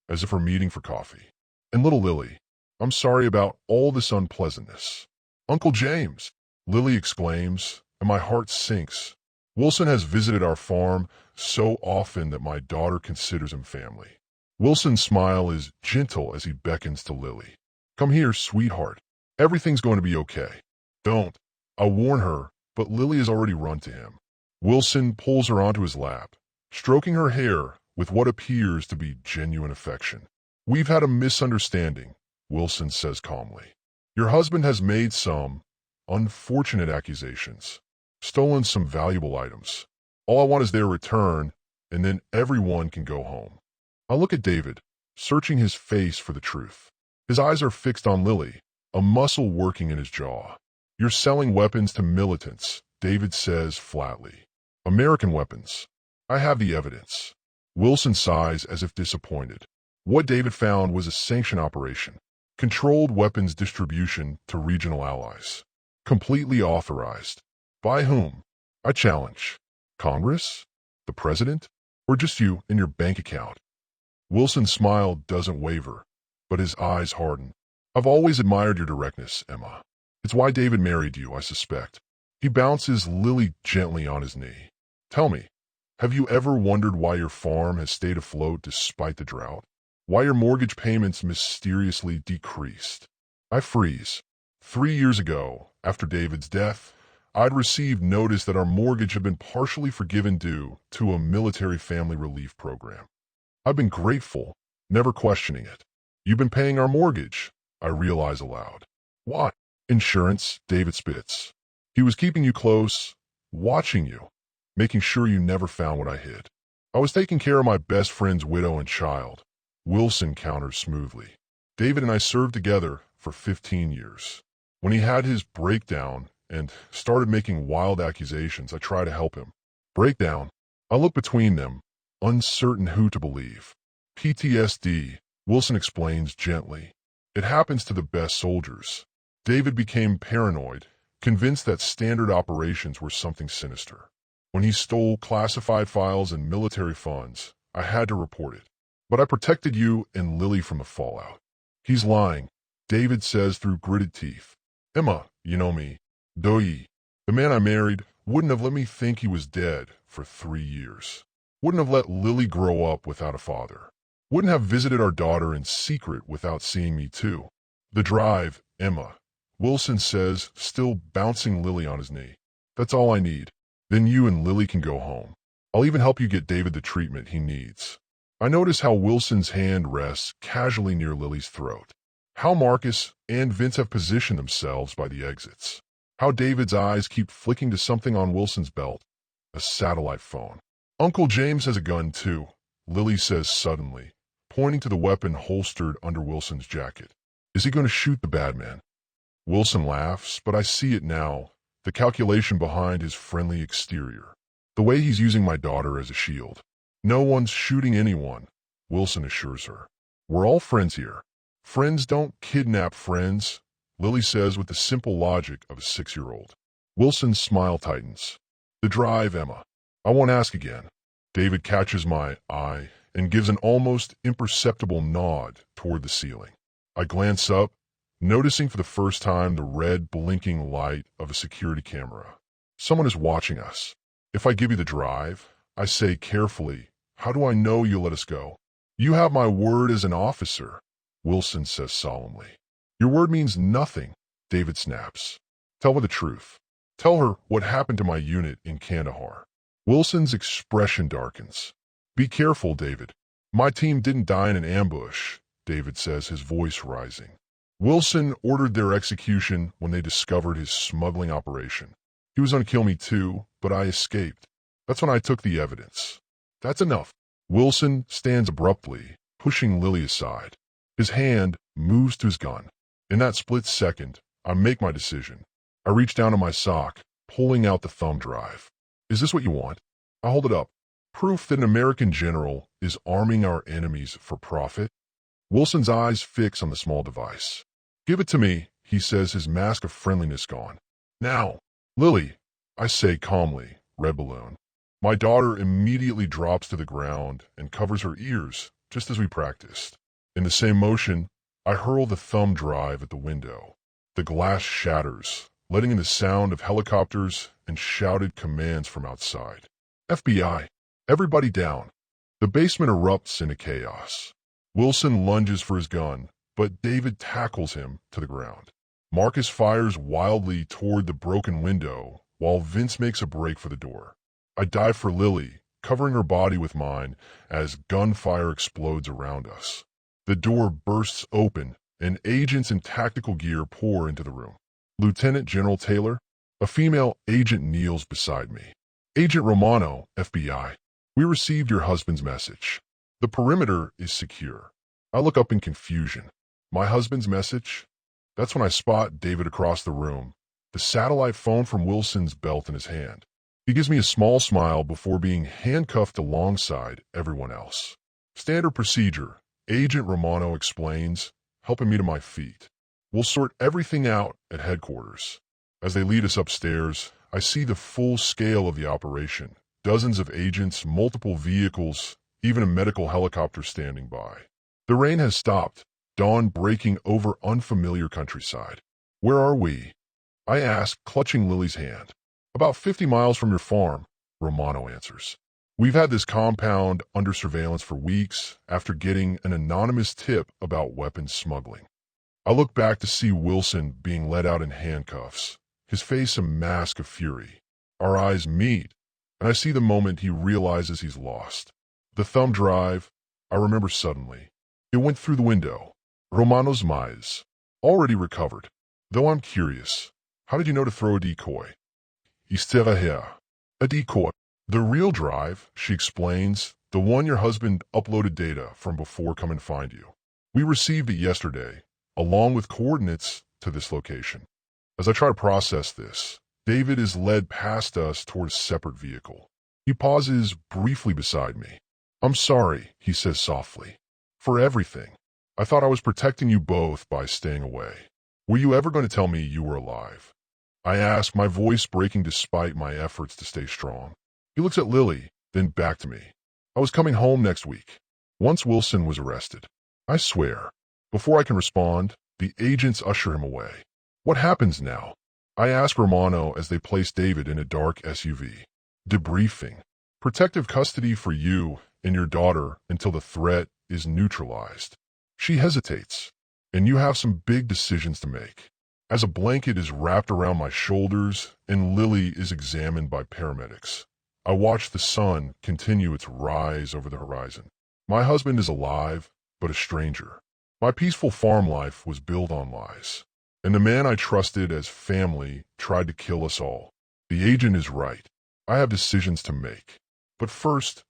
as if we're meeting for coffee. And little Lily, I'm sorry about all this unpleasantness. Uncle James, Lily exclaims, and my heart sinks. Wilson has visited our farm so often that my daughter considers him family. Wilson's smile is gentle as he beckons to Lily. Come here, sweetheart. Everything's going to be okay. Don't. I warn her, but Lily has already run to him. Wilson pulls her onto his lap, stroking her hair with what appears to be genuine affection. We've had a misunderstanding, Wilson says calmly. Your husband has made some unfortunate accusations, stolen some valuable items. All I want is their return, and then everyone can go home. I look at David, searching his face for the truth. His eyes are fixed on Lily, a muscle working in his jaw. You're selling weapons to militants, David says flatly. American weapons. I have the evidence. Wilson sighs as if disappointed. What David found was a sanctioned operation. Controlled weapons distribution to regional allies. Completely authorized. By whom? I challenge. Congress? The president? Or just you and your bank account? Wilson's smile doesn't waver, but his eyes harden. I've always admired your directness, Emma. It's why David married you, I suspect. He bounces Lily gently on his knee. Tell me, have you ever wondered why your farm has stayed afloat despite the drought? Why your mortgage payments mysteriously decreased? I freeze. 3 years ago, after David's death, I'd received notice that our mortgage had been partially forgiven due to a military family relief program. I've been grateful, never questioning it. You've been paying our mortgage, I realize aloud. Why? Insurance, David spits. He was keeping you close, watching you, making sure you never found what I hid. I was taking care of my best friend's widow and child. Wilson counters smoothly. David and I served together for 15 years. When he had his breakdown and started making wild accusations, I tried to help him. Breakdown. I look between them, uncertain who to believe. PTSD, Wilson explains gently. It happens to the best soldiers. David became paranoid, convinced that standard operations were something sinister. When he stole classified files and military funds, I had to report it. But I protected you and Lily from the fallout. He's lying, David says through gritted teeth. Emma, you know me. Doi, the man I married, wouldn't have let me think he was dead for 3 years. Wouldn't have let Lily grow up without a father. Wouldn't have visited our daughter in secret without seeing me too. The drive, Emma, Wilson says, still bouncing Lily on his knee. That's all I need. Then you and Lily can go home. I'll even help you get David the treatment he needs. I notice how Wilson's hand rests casually near Lily's throat. How Marcus and Vince have positioned themselves by the exits. How David's eyes keep flicking to something on Wilson's belt. A satellite phone. Uncle James has a gun too, Lily says suddenly, pointing to the weapon holstered under Wilson's jacket. Is he going to shoot the bad man? Wilson laughs, but I see it now, the calculation behind his friendly exterior. The way he's using my daughter as a shield. No one's shooting anyone, Wilson assures her. We're all friends here. Friends don't kidnap friends, Lily says with the simple logic of a 6-year-old. Wilson's smile tightens. The drive, Emma. I won't ask again. David catches my eye and gives an almost imperceptible nod toward the ceiling. I glance up, noticing for the first time the red blinking light of a security camera. Someone is watching us. If I give you the drive, I say carefully, how do I know you'll let us go? You have my word as an officer, Wilson says solemnly. Your word means nothing, David snaps. Tell her the truth. Tell her what happened to my unit in Kandahar. Wilson's expression darkens. Be careful, David. My team didn't die in an ambush, David says, his voice rising. Wilson ordered their execution when they discovered his smuggling operation. He was going to kill me too, but I escaped. That's when I took the evidence. That's enough. Wilson stands abruptly, pushing Lily aside. His hand moves to his gun. In that split second, I make my decision. I reach down to my sock, pulling out the thumb drive. Is this what you want? I hold it up. Proof that an American general is arming our enemies for profit? Wilson's eyes fix on the small device. Give it to me, he says, his mask of friendliness gone. Now, Lily, I say calmly, red balloon. My daughter immediately drops to the ground and covers her ears, just as we practiced. In the same motion, I hurl the thumb drive at the window. The glass shatters, letting in the sound of helicopters and shouted commands from outside. FBI, everybody down. The basement erupts into chaos. Wilson lunges for his gun, but David tackles him to the ground. Marcus fires wildly toward the broken window, while Vince makes a break for the door. I dive for Lily, covering her body with mine as gunfire explodes around us. The door bursts open, and agents in tactical gear pour into the room. Lieutenant General Taylor, a female agent, kneels beside me. Agent Romano, FBI. We received your husband's message. The perimeter is secure. I look up in confusion. My husband's message? That's when I spot David across the room, the satellite phone from Wilson's belt in his hand. He gives me a small smile before being handcuffed alongside everyone else. Standard procedure, Agent Romano explains, helping me to my feet. We'll sort everything out at headquarters. As they lead us upstairs, I see the full scale of the operation. Dozens of agents, multiple vehicles, even a medical helicopter standing by. The rain has stopped, dawn breaking over unfamiliar countryside. Where are we? I ask, clutching Lily's hand. About 50 miles from your farm, Romano answers. We've had this compound under surveillance for weeks after getting an anonymous tip about weapons smuggling. I look back to see Wilson being led out in handcuffs, his face a mask of fury. Our eyes meet, and I see the moment he realizes he's lost. The thumb drive, I remember suddenly. It went through the window. Romano's Mize, already recovered. Though I'm curious, how did you know to throw a decoy? Istera here. A decoy. The real drive, she explains, the one your husband uploaded data from before come and find you. We received it yesterday, along with coordinates to this location. As I try to process this, David is led past us toward a separate vehicle. He pauses briefly beside me. I'm sorry, he says softly, for everything. I thought I was protecting you both by staying away. Were you ever going to tell me you were alive? I ask, my voice breaking despite my efforts to stay strong. He looks at Lily, then back to me. I was coming home next week, once Wilson was arrested. I swear. Before I can respond, the agents usher him away. What happens now? I ask Romano as they place David in a dark SUV. Debriefing. Protective custody for you and your daughter until the threat is neutralized. She hesitates, and you have some big decisions to make. As a blanket is wrapped around my shoulders and Lily is examined by paramedics, I watch the sun continue its rise over the horizon. My husband is alive, but a stranger. My peaceful farm life was built on lies, and the man I trusted as family tried to kill us all. The agent is right. I have decisions to make. But first,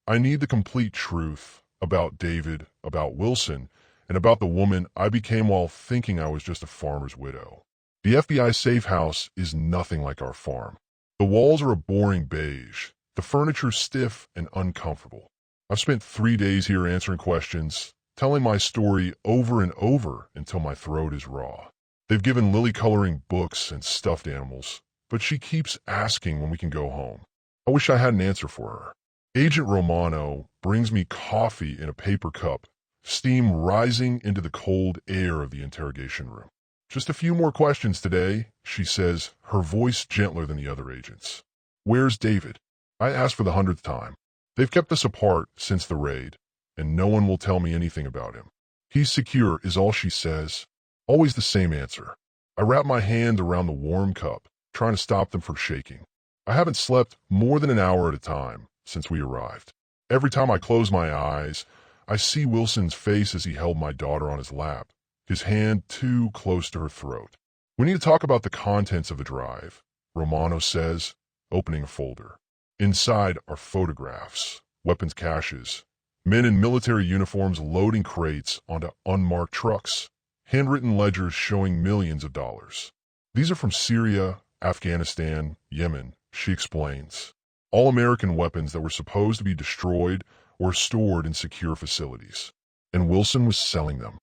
I need the complete truth about David, about Wilson, and about the woman I became while thinking I was just a farmer's widow. The FBI safe house is nothing like our farm. The walls are a boring beige, the furniture stiff and uncomfortable. I've spent 3 days here answering questions, telling my story over and over until my throat is raw. They've given Lily coloring books and stuffed animals, but she keeps asking when we can go home. I wish I had an answer for her. Agent Romano brings me coffee in a paper cup, steam rising into the cold air of the interrogation room. Just a few more questions today, she says, her voice gentler than the other agents. Where's David? I ask for the 100th time. They've kept us apart since the raid, and no one will tell me anything about him. He's secure is all she says. Always the same answer. I wrap my hand around the warm cup, trying to stop them from shaking. I haven't slept more than an hour at a time since we arrived. Every time I close my eyes, I see Wilson's face as he held my daughter on his lap, his hand too close to her throat. We need to talk about the contents of the drive, Romano says, opening a folder. Inside are photographs, weapons caches, men in military uniforms loading crates onto unmarked trucks, handwritten ledgers showing millions of dollars. These are from Syria, Afghanistan, Yemen, she explains. All American weapons that were supposed to be destroyed or stored in secure facilities. And Wilson was selling them.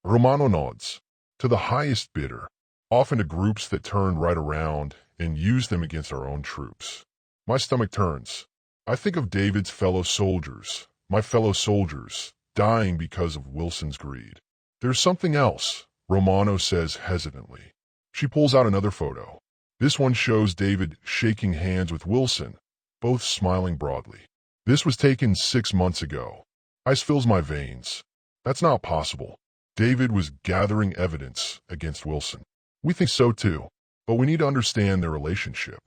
Romano nods. To the highest bidder, often to groups that turned right around and used them against our own troops. My stomach turns. I think of David's fellow soldiers, my fellow soldiers, dying because of Wilson's greed. There's something else, Romano says hesitantly. She pulls out another photo. This one shows David shaking hands with Wilson, both smiling broadly. This was taken 6 months ago. Ice fills my veins. That's not possible. David was gathering evidence against Wilson. We think so too, but we need to understand their relationship.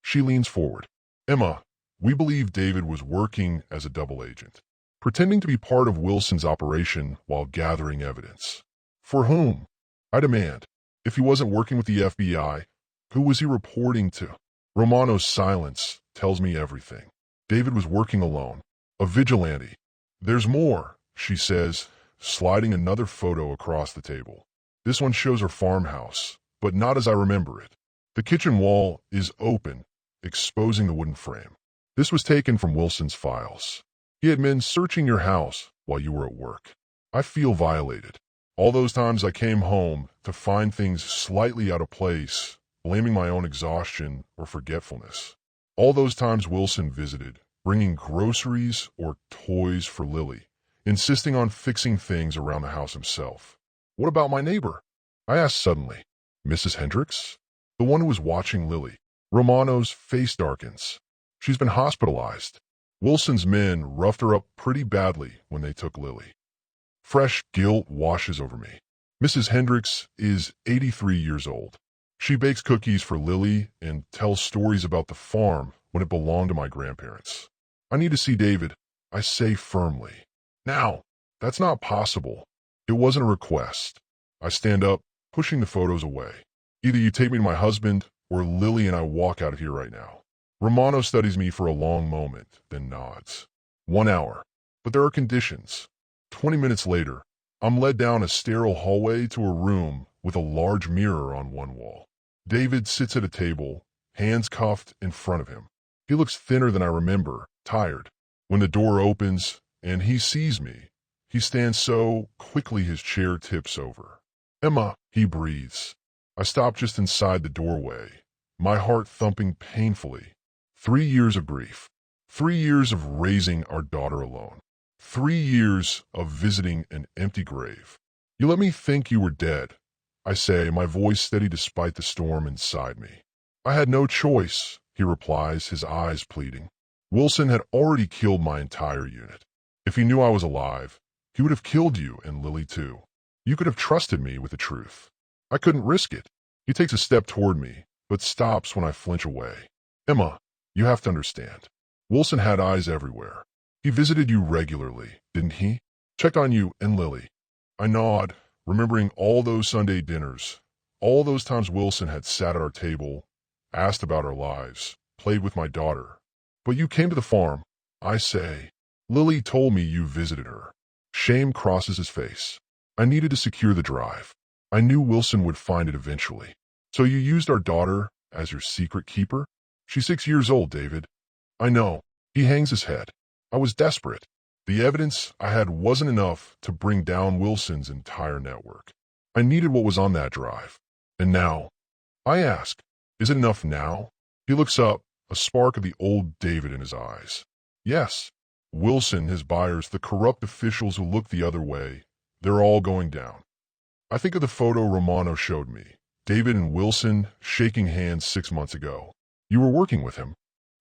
She leans forward. Emma, we believe David was working as a double agent, pretending to be part of Wilson's operation while gathering evidence. For whom? I demand. If he wasn't working with the FBI, who was he reporting to? Romano's silence tells me everything. David was working alone, a vigilante. There's more, she says, sliding another photo across the table. This one shows her farmhouse, but not as I remember it. The kitchen wall is open, exposing the wooden frame. This was taken from Wilson's files. He had been searching your house while you were at work. I feel violated. All those times I came home to find things slightly out of place, blaming my own exhaustion or forgetfulness. All those times Wilson visited, bringing groceries or toys for Lily, insisting on fixing things around the house himself. What about my neighbor? I asked suddenly. Mrs. Hendricks? The one who was watching Lily. Romano's face darkens. She's been hospitalized. Wilson's men roughed her up pretty badly when they took Lily. Fresh guilt washes over me. Mrs. Hendricks is 83 years old. She bakes cookies for Lily and tells stories about the farm when it belonged to my grandparents. I need to see David, I say firmly. Now, that's not possible. It wasn't a request. I stand up, pushing the photos away. Either you take me to my husband, or Lily and I walk out of here right now. Romano studies me for a long moment, then nods. 1 hour. But there are conditions. 20 minutes later, I'm led down a sterile hallway to a room with a large mirror on one wall. David sits at a table, hands cuffed in front of him. He looks thinner than I remember, tired. When the door opens and he sees me, he stands so quickly his chair tips over. Emma, he breathes. I stop just inside the doorway, my heart thumping painfully. 3 years of grief. 3 years of raising our daughter alone. 3 years of visiting an empty grave. You let me think you were dead, I say, my voice steady despite the storm inside me. I had no choice, he replies, his eyes pleading. Wilson had already killed my entire unit. If he knew I was alive, he would have killed you and Lily too. You could have trusted me with the truth. I couldn't risk it. He takes a step toward me, but stops when I flinch away. Emma, you have to understand. Wilson had eyes everywhere. He visited you regularly, didn't he? Checked on you and Lily. I nod, remembering all those Sunday dinners, all those times Wilson had sat at our table, asked about our lives, played with my daughter. But you came to the farm, I say. Lily told me you visited her. Shame crosses his face. I needed to secure the drive. I knew Wilson would find it eventually. So you used our daughter as your secret keeper? She's 6 years old, David. I know. He hangs his head. I was desperate. The evidence I had wasn't enough to bring down Wilson's entire network. I needed what was on that drive. And now, I ask, is it enough now? He looks up, a spark of the old David in his eyes. Yes. Wilson, his buyers, the corrupt officials who look the other way, they're all going down. I think of the photo Romano showed me. David and Wilson shaking hands 6 months ago. You were working with him.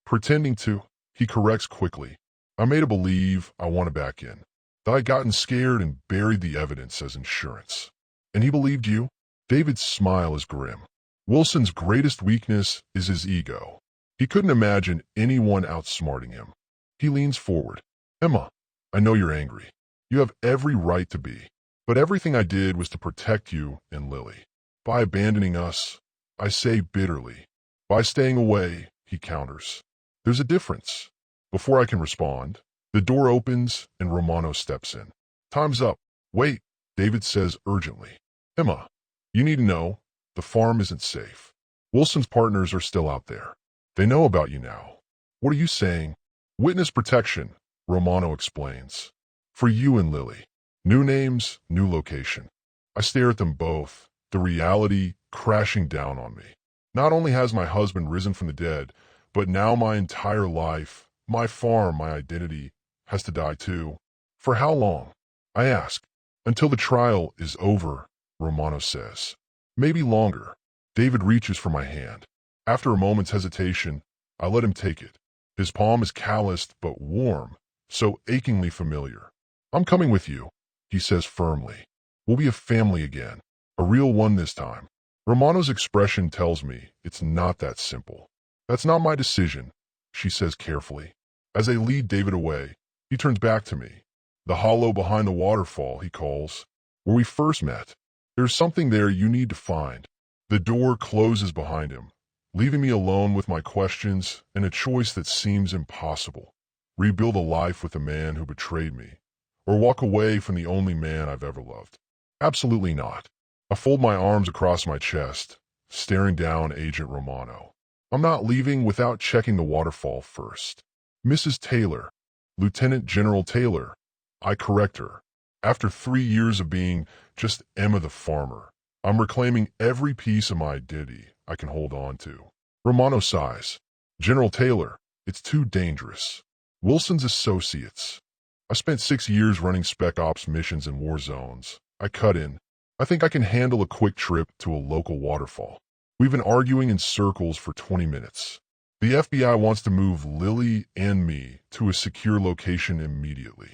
Pretending to, he corrects quickly. I made him believe I wanted back in, that I'd gotten scared and buried the evidence as insurance. And he believed you? David's smile is grim. Wilson's greatest weakness is his ego. He couldn't imagine anyone outsmarting him. He leans forward. Emma, I know you're angry. You have every right to be. But everything I did was to protect you and Lily. By abandoning us, I say bitterly. By staying away, he counters. There's a difference. Before I can respond, the door opens and Romano steps in. Time's up. Wait, David says urgently. Emma, you need to know, the farm isn't safe. Wilson's partners are still out there. They know about you now. What are you saying? Witness protection, Romano explains. For you and Lily. New names, new location. I stare at them both, the reality crashing down on me. Not only has my husband risen from the dead, but now my entire life, my farm, my identity, has to die too. For how long? I ask. Until the trial is over, Romano says. Maybe longer. David reaches for my hand. After a moment's hesitation, I let him take it. His palm is calloused but warm, so achingly familiar. I'm coming with you. he says firmly. We'll be a family again. A real one this time. Romano's expression tells me it's not that simple. That's not my decision, she says carefully. As they lead David away, he turns back to me. The hollow behind the waterfall, he calls, where we first met. There's something there you need to find. The door closes behind him, leaving me alone with my questions and a choice that seems impossible. Rebuild a life with the man who betrayed me, or walk away from the only man I've ever loved. Absolutely not. I fold my arms across my chest, staring down Agent Romano. I'm not leaving without checking the waterfall first. Mrs. Taylor, Lieutenant General Taylor, I correct her. After 3 years of being just Emma the farmer, I'm reclaiming every piece of my identity I can hold on to. Romano sighs. General Taylor, it's too dangerous. Wilson's associates. I spent 6 years running spec ops missions in war zones. I cut in. I think I can handle a quick trip to a local waterfall. We've been arguing in circles for 20 minutes. The FBI wants to move Lily and me to a secure location immediately.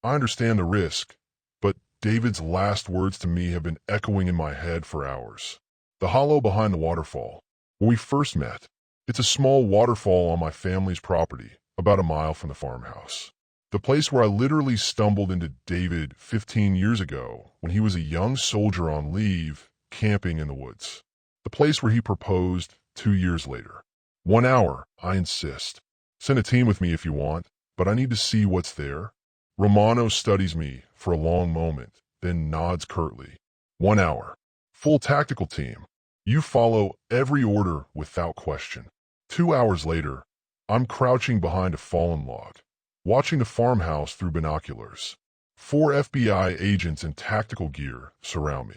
I understand the risk, but David's last words to me have been echoing in my head for hours. The hollow behind the waterfall, where we first met. It's a small waterfall on my family's property, about a mile from the farmhouse. The place where I literally stumbled into David 15 years ago when he was a young soldier on leave, camping in the woods. The place where he proposed 2 years later. 1 hour, I insist. Send a team with me if you want, but I need to see what's there. Romano studies me for a long moment, then nods curtly. 1 hour. Full tactical team. You follow every order without question. 2 hours later, I'm crouching behind a fallen log, watching the farmhouse through binoculars. 4 FBI agents in tactical gear surround me.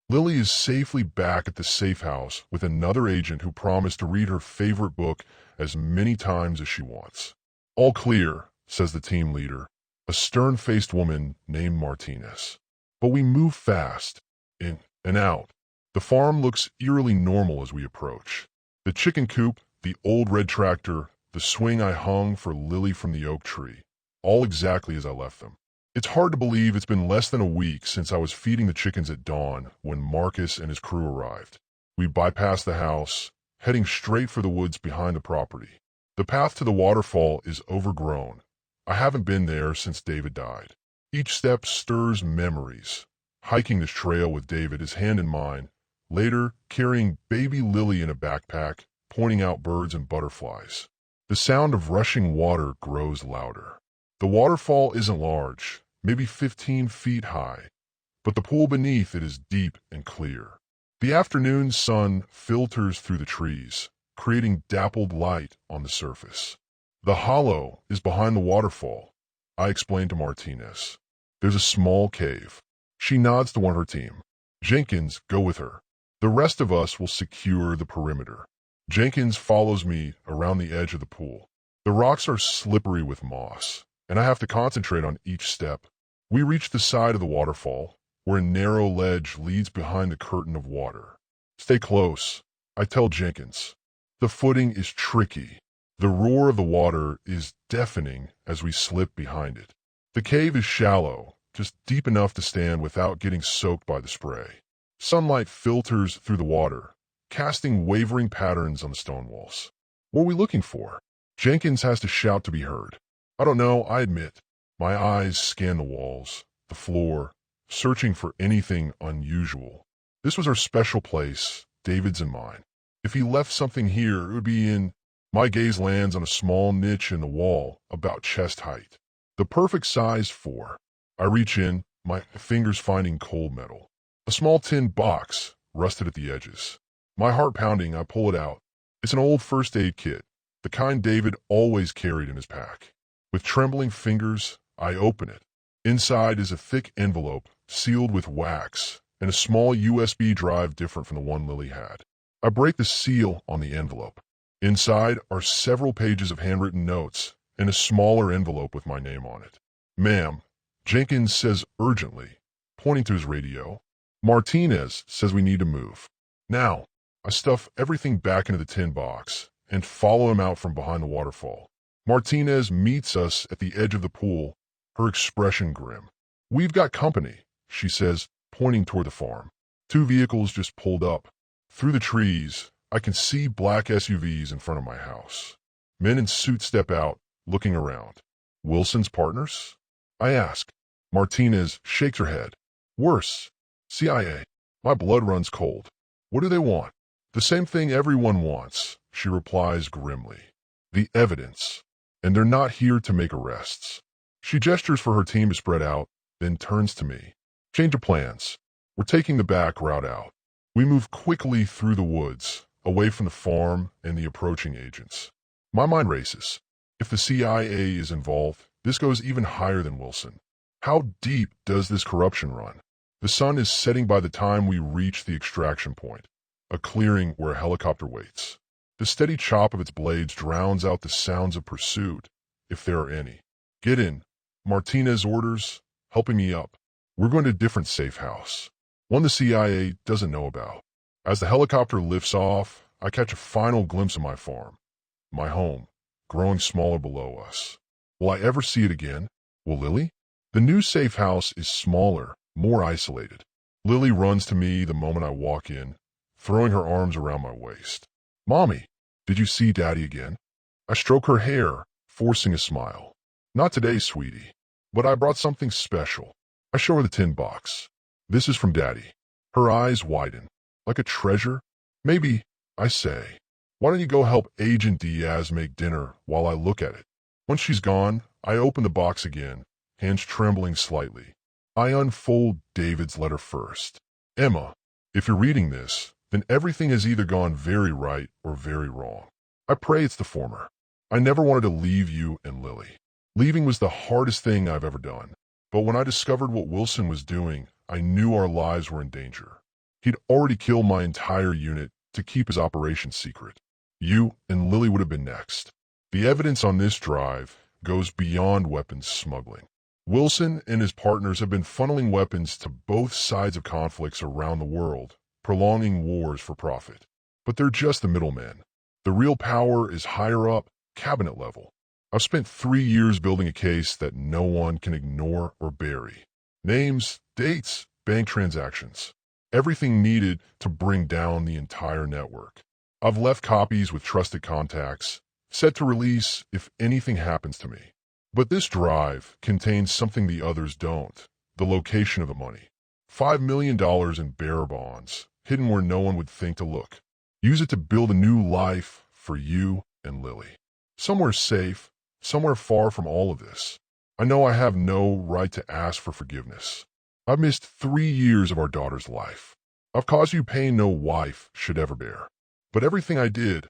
Lily is safely back at the safe house with another agent who promised to read her favorite book as many times as she wants. All clear, says the team leader, a stern-faced woman named Martinez. But we move fast, in and out. The farm looks eerily normal as we approach. The chicken coop, the old red tractor, the swing I hung for Lily from the oak tree, all exactly as I left them. It's hard to believe it's been less than a week since I was feeding the chickens at dawn when Marcus and his crew arrived. We bypassed the house, heading straight for the woods behind the property. The path to the waterfall is overgrown. I haven't been there since David died. Each step stirs memories. Hiking this trail with David, his hand in mine, later carrying baby Lily in a backpack, pointing out birds and butterflies. The sound of rushing water grows louder. The waterfall isn't large, maybe 15 feet high, but the pool beneath it is deep and clear. The afternoon sun filters through the trees, creating dappled light on the surface. The hollow is behind the waterfall, I explained to Martinez. There's a small cave. She nods to one of her team. Jenkins, go with her. The rest of us will secure the perimeter. Jenkins follows me around the edge of the pool. The rocks are slippery with moss, and I have to concentrate on each step. We reach the side of the waterfall, where a narrow ledge leads behind the curtain of water. Stay close, I tell Jenkins. The footing is tricky. The roar of the water is deafening as we slip behind it. The cave is shallow, just deep enough to stand without getting soaked by the spray. Sunlight filters through the water, casting wavering patterns on the stone walls. What are we looking for? Jenkins has to shout to be heard. I don't know, I admit. My eyes scan the walls, the floor, searching for anything unusual. This was our special place, David's and mine. If he left something here, it would be in... My gaze lands on a small niche in the wall, about chest height. The perfect size for... I reach in, my fingers finding cold metal. A small tin box, rusted at the edges. My heart pounding, I pull it out. It's an old first aid kit, the kind David always carried in his pack. With trembling fingers, I open it. Inside is a thick envelope, sealed with wax, and a small USB drive different from the one Lily had. I break the seal on the envelope. Inside are several pages of handwritten notes and a smaller envelope with my name on it. Ma'am, Jenkins says urgently, pointing to his radio. Martinez says we need to move. Now, I stuff everything back into the tin box and follow him out from behind the waterfall. Martinez meets us at the edge of the pool, her expression grim. "We've got company," she says, pointing toward the farm. Two vehicles just pulled up. Through the trees, I can see black SUVs in front of my house. Men in suits step out, looking around. Wilson's partners? I ask. Martinez shakes her head. Worse. CIA. My blood runs cold. What do they want? The same thing everyone wants, she replies grimly. The evidence. And they're not here to make arrests. She gestures for her team to spread out, then turns to me. Change of plans. We're taking the back route out. We move quickly through the woods, away from the farm and the approaching agents. My mind races. If the CIA is involved, this goes even higher than Wilson. How deep does this corruption run? The sun is setting by the time we reach the extraction point, a clearing where a helicopter waits. The steady chop of its blades drowns out the sounds of pursuit, if there are any. Get in. Martinez orders, helping me up. We're going to a different safe house, one the CIA doesn't know about. As the helicopter lifts off, I catch a final glimpse of my farm, my home, growing smaller below us. Will I ever see it again? Will Lily? The new safe house is smaller, more isolated. Lily runs to me the moment I walk in, throwing her arms around my waist. Mommy, did you see Daddy again? I stroke her hair, forcing a smile. Not today, sweetie, but I brought something special. I show her the tin box. This is from Daddy. Her eyes widen. Like a treasure? Maybe, I say. Why don't you go help Agent Diaz make dinner while I look at it? Once she's gone, I open the box again, hands trembling slightly. I unfold David's letter first. Emma, if you're reading this, then everything has either gone very right or very wrong. I pray it's the former. I never wanted to leave you and Lily. Leaving was the hardest thing I've ever done. But when I discovered what Wilson was doing, I knew our lives were in danger. He'd already killed my entire unit to keep his operation secret. You and Lily would have been next. The evidence on this drive goes beyond weapons smuggling. Wilson and his partners have been funneling weapons to both sides of conflicts around the world, prolonging wars for profit. But they're just the middlemen. The real power is higher up, cabinet level. I've spent 3 years building a case that no one can ignore or bury. Names, dates, bank transactions. Everything needed to bring down the entire network. I've left copies with trusted contacts, set to release if anything happens to me. But this drive contains something the others don't, the location of the money. $5 million in bearer bonds, hidden where no one would think to look. Use it to build a new life for you and Lily. Somewhere safe, somewhere far from all of this. I know I have no right to ask for forgiveness. I've missed 3 years of our daughter's life. I've caused you pain no wife should ever bear. But everything I did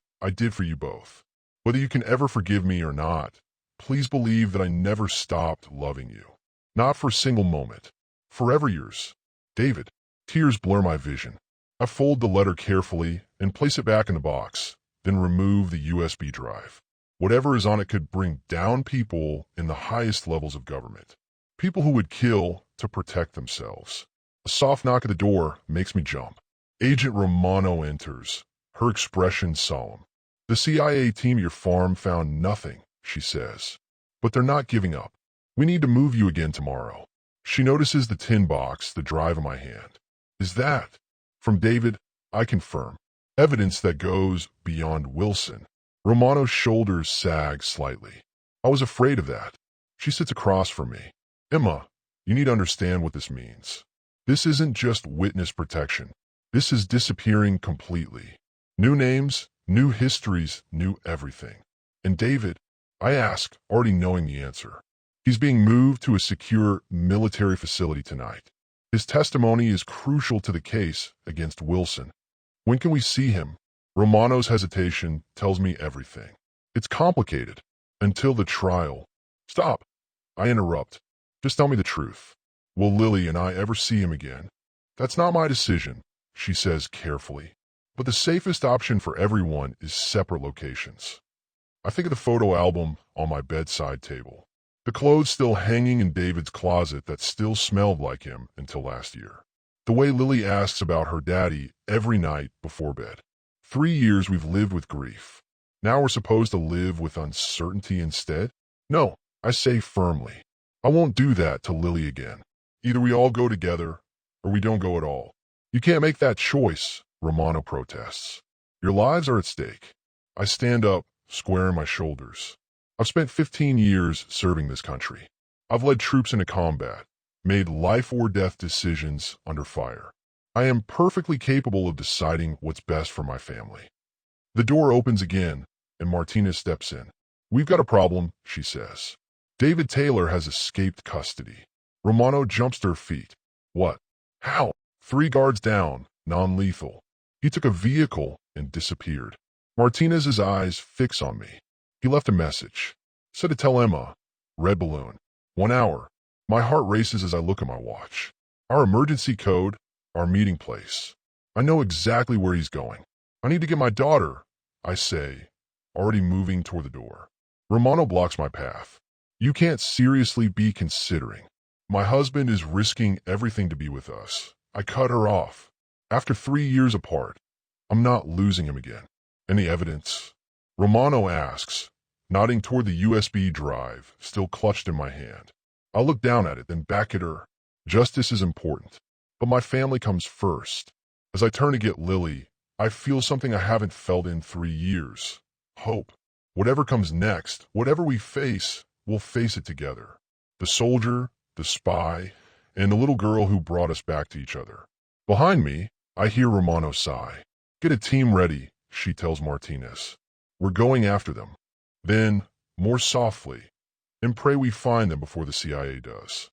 for you both. Whether you can ever forgive me or not, please believe that I never stopped loving you. Not for a single moment. Forever yours. David. Tears blur my vision. I fold the letter carefully and place it back in the box, then remove the USB drive. Whatever is on it could bring down people in the highest levels of government. People who would kill to protect themselves. A soft knock at the door makes me jump. Agent Romano enters, her expression solemn. The CIA team at your farm found nothing, she says. But they're not giving up. We need to move you again tomorrow. She notices the tin box, the drive in my hand. Is that? From David, I confirm. Evidence that goes beyond Wilson. Romano's shoulders sag slightly. I was afraid of that. She sits across from me. Emma, you need to understand what this means. This isn't just witness protection. This is disappearing completely. New names, new histories, new everything. And David, I ask, already knowing the answer. He's being moved to a secure military facility tonight. His testimony is crucial to the case against Wilson. When can we see him? Romano's hesitation tells me everything. It's complicated. Until the trial. Stop. I interrupt. Just tell me the truth. Will Lily and I ever see him again? That's not my decision, she says carefully. But the safest option for everyone is separate locations. I think of the photo album on my bedside table. The clothes still hanging in David's closet that still smelled like him until last year. The way Lily asks about her daddy every night before bed. 3 years we've lived with grief. Now we're supposed to live with uncertainty instead? No, I say firmly. I won't do that to Lily again. Either we all go together, or we don't go at all. You can't make that choice, Romano protests. Your lives are at stake. I stand up, squaring my shoulders. I've spent 15 years serving this country. I've led troops into combat, made life-or-death decisions under fire. I am perfectly capable of deciding what's best for my family. The door opens again, and Martinez steps in. We've got a problem, she says. David Taylor has escaped custody. Romano jumps to her feet. What? How? 3 guards down, non-lethal. He took a vehicle and disappeared. Martinez's eyes fix on me. He left a message. Said to tell Emma. Red balloon. 1 hour. My heart races as I look at my watch. Our emergency code, our meeting place. I know exactly where he's going. I need to get my daughter, I say, already moving toward the door. Romano blocks my path. You can't seriously be considering. My husband is risking everything to be with us. I cut her off. After 3 years apart, I'm not losing him again. Any evidence? Romano asks, nodding toward the USB drive, still clutched in my hand. I look down at it, then back at her. Justice is important, but my family comes first. As I turn to get Lily, I feel something I haven't felt in 3 years. Hope. Whatever comes next, whatever we face, we'll face it together. The soldier, the spy, and the little girl who brought us back to each other. Behind me, I hear Romano sigh. Get a team ready, she tells Martinez. We're going after them. Then, more softly, and pray we find them before the CIA does.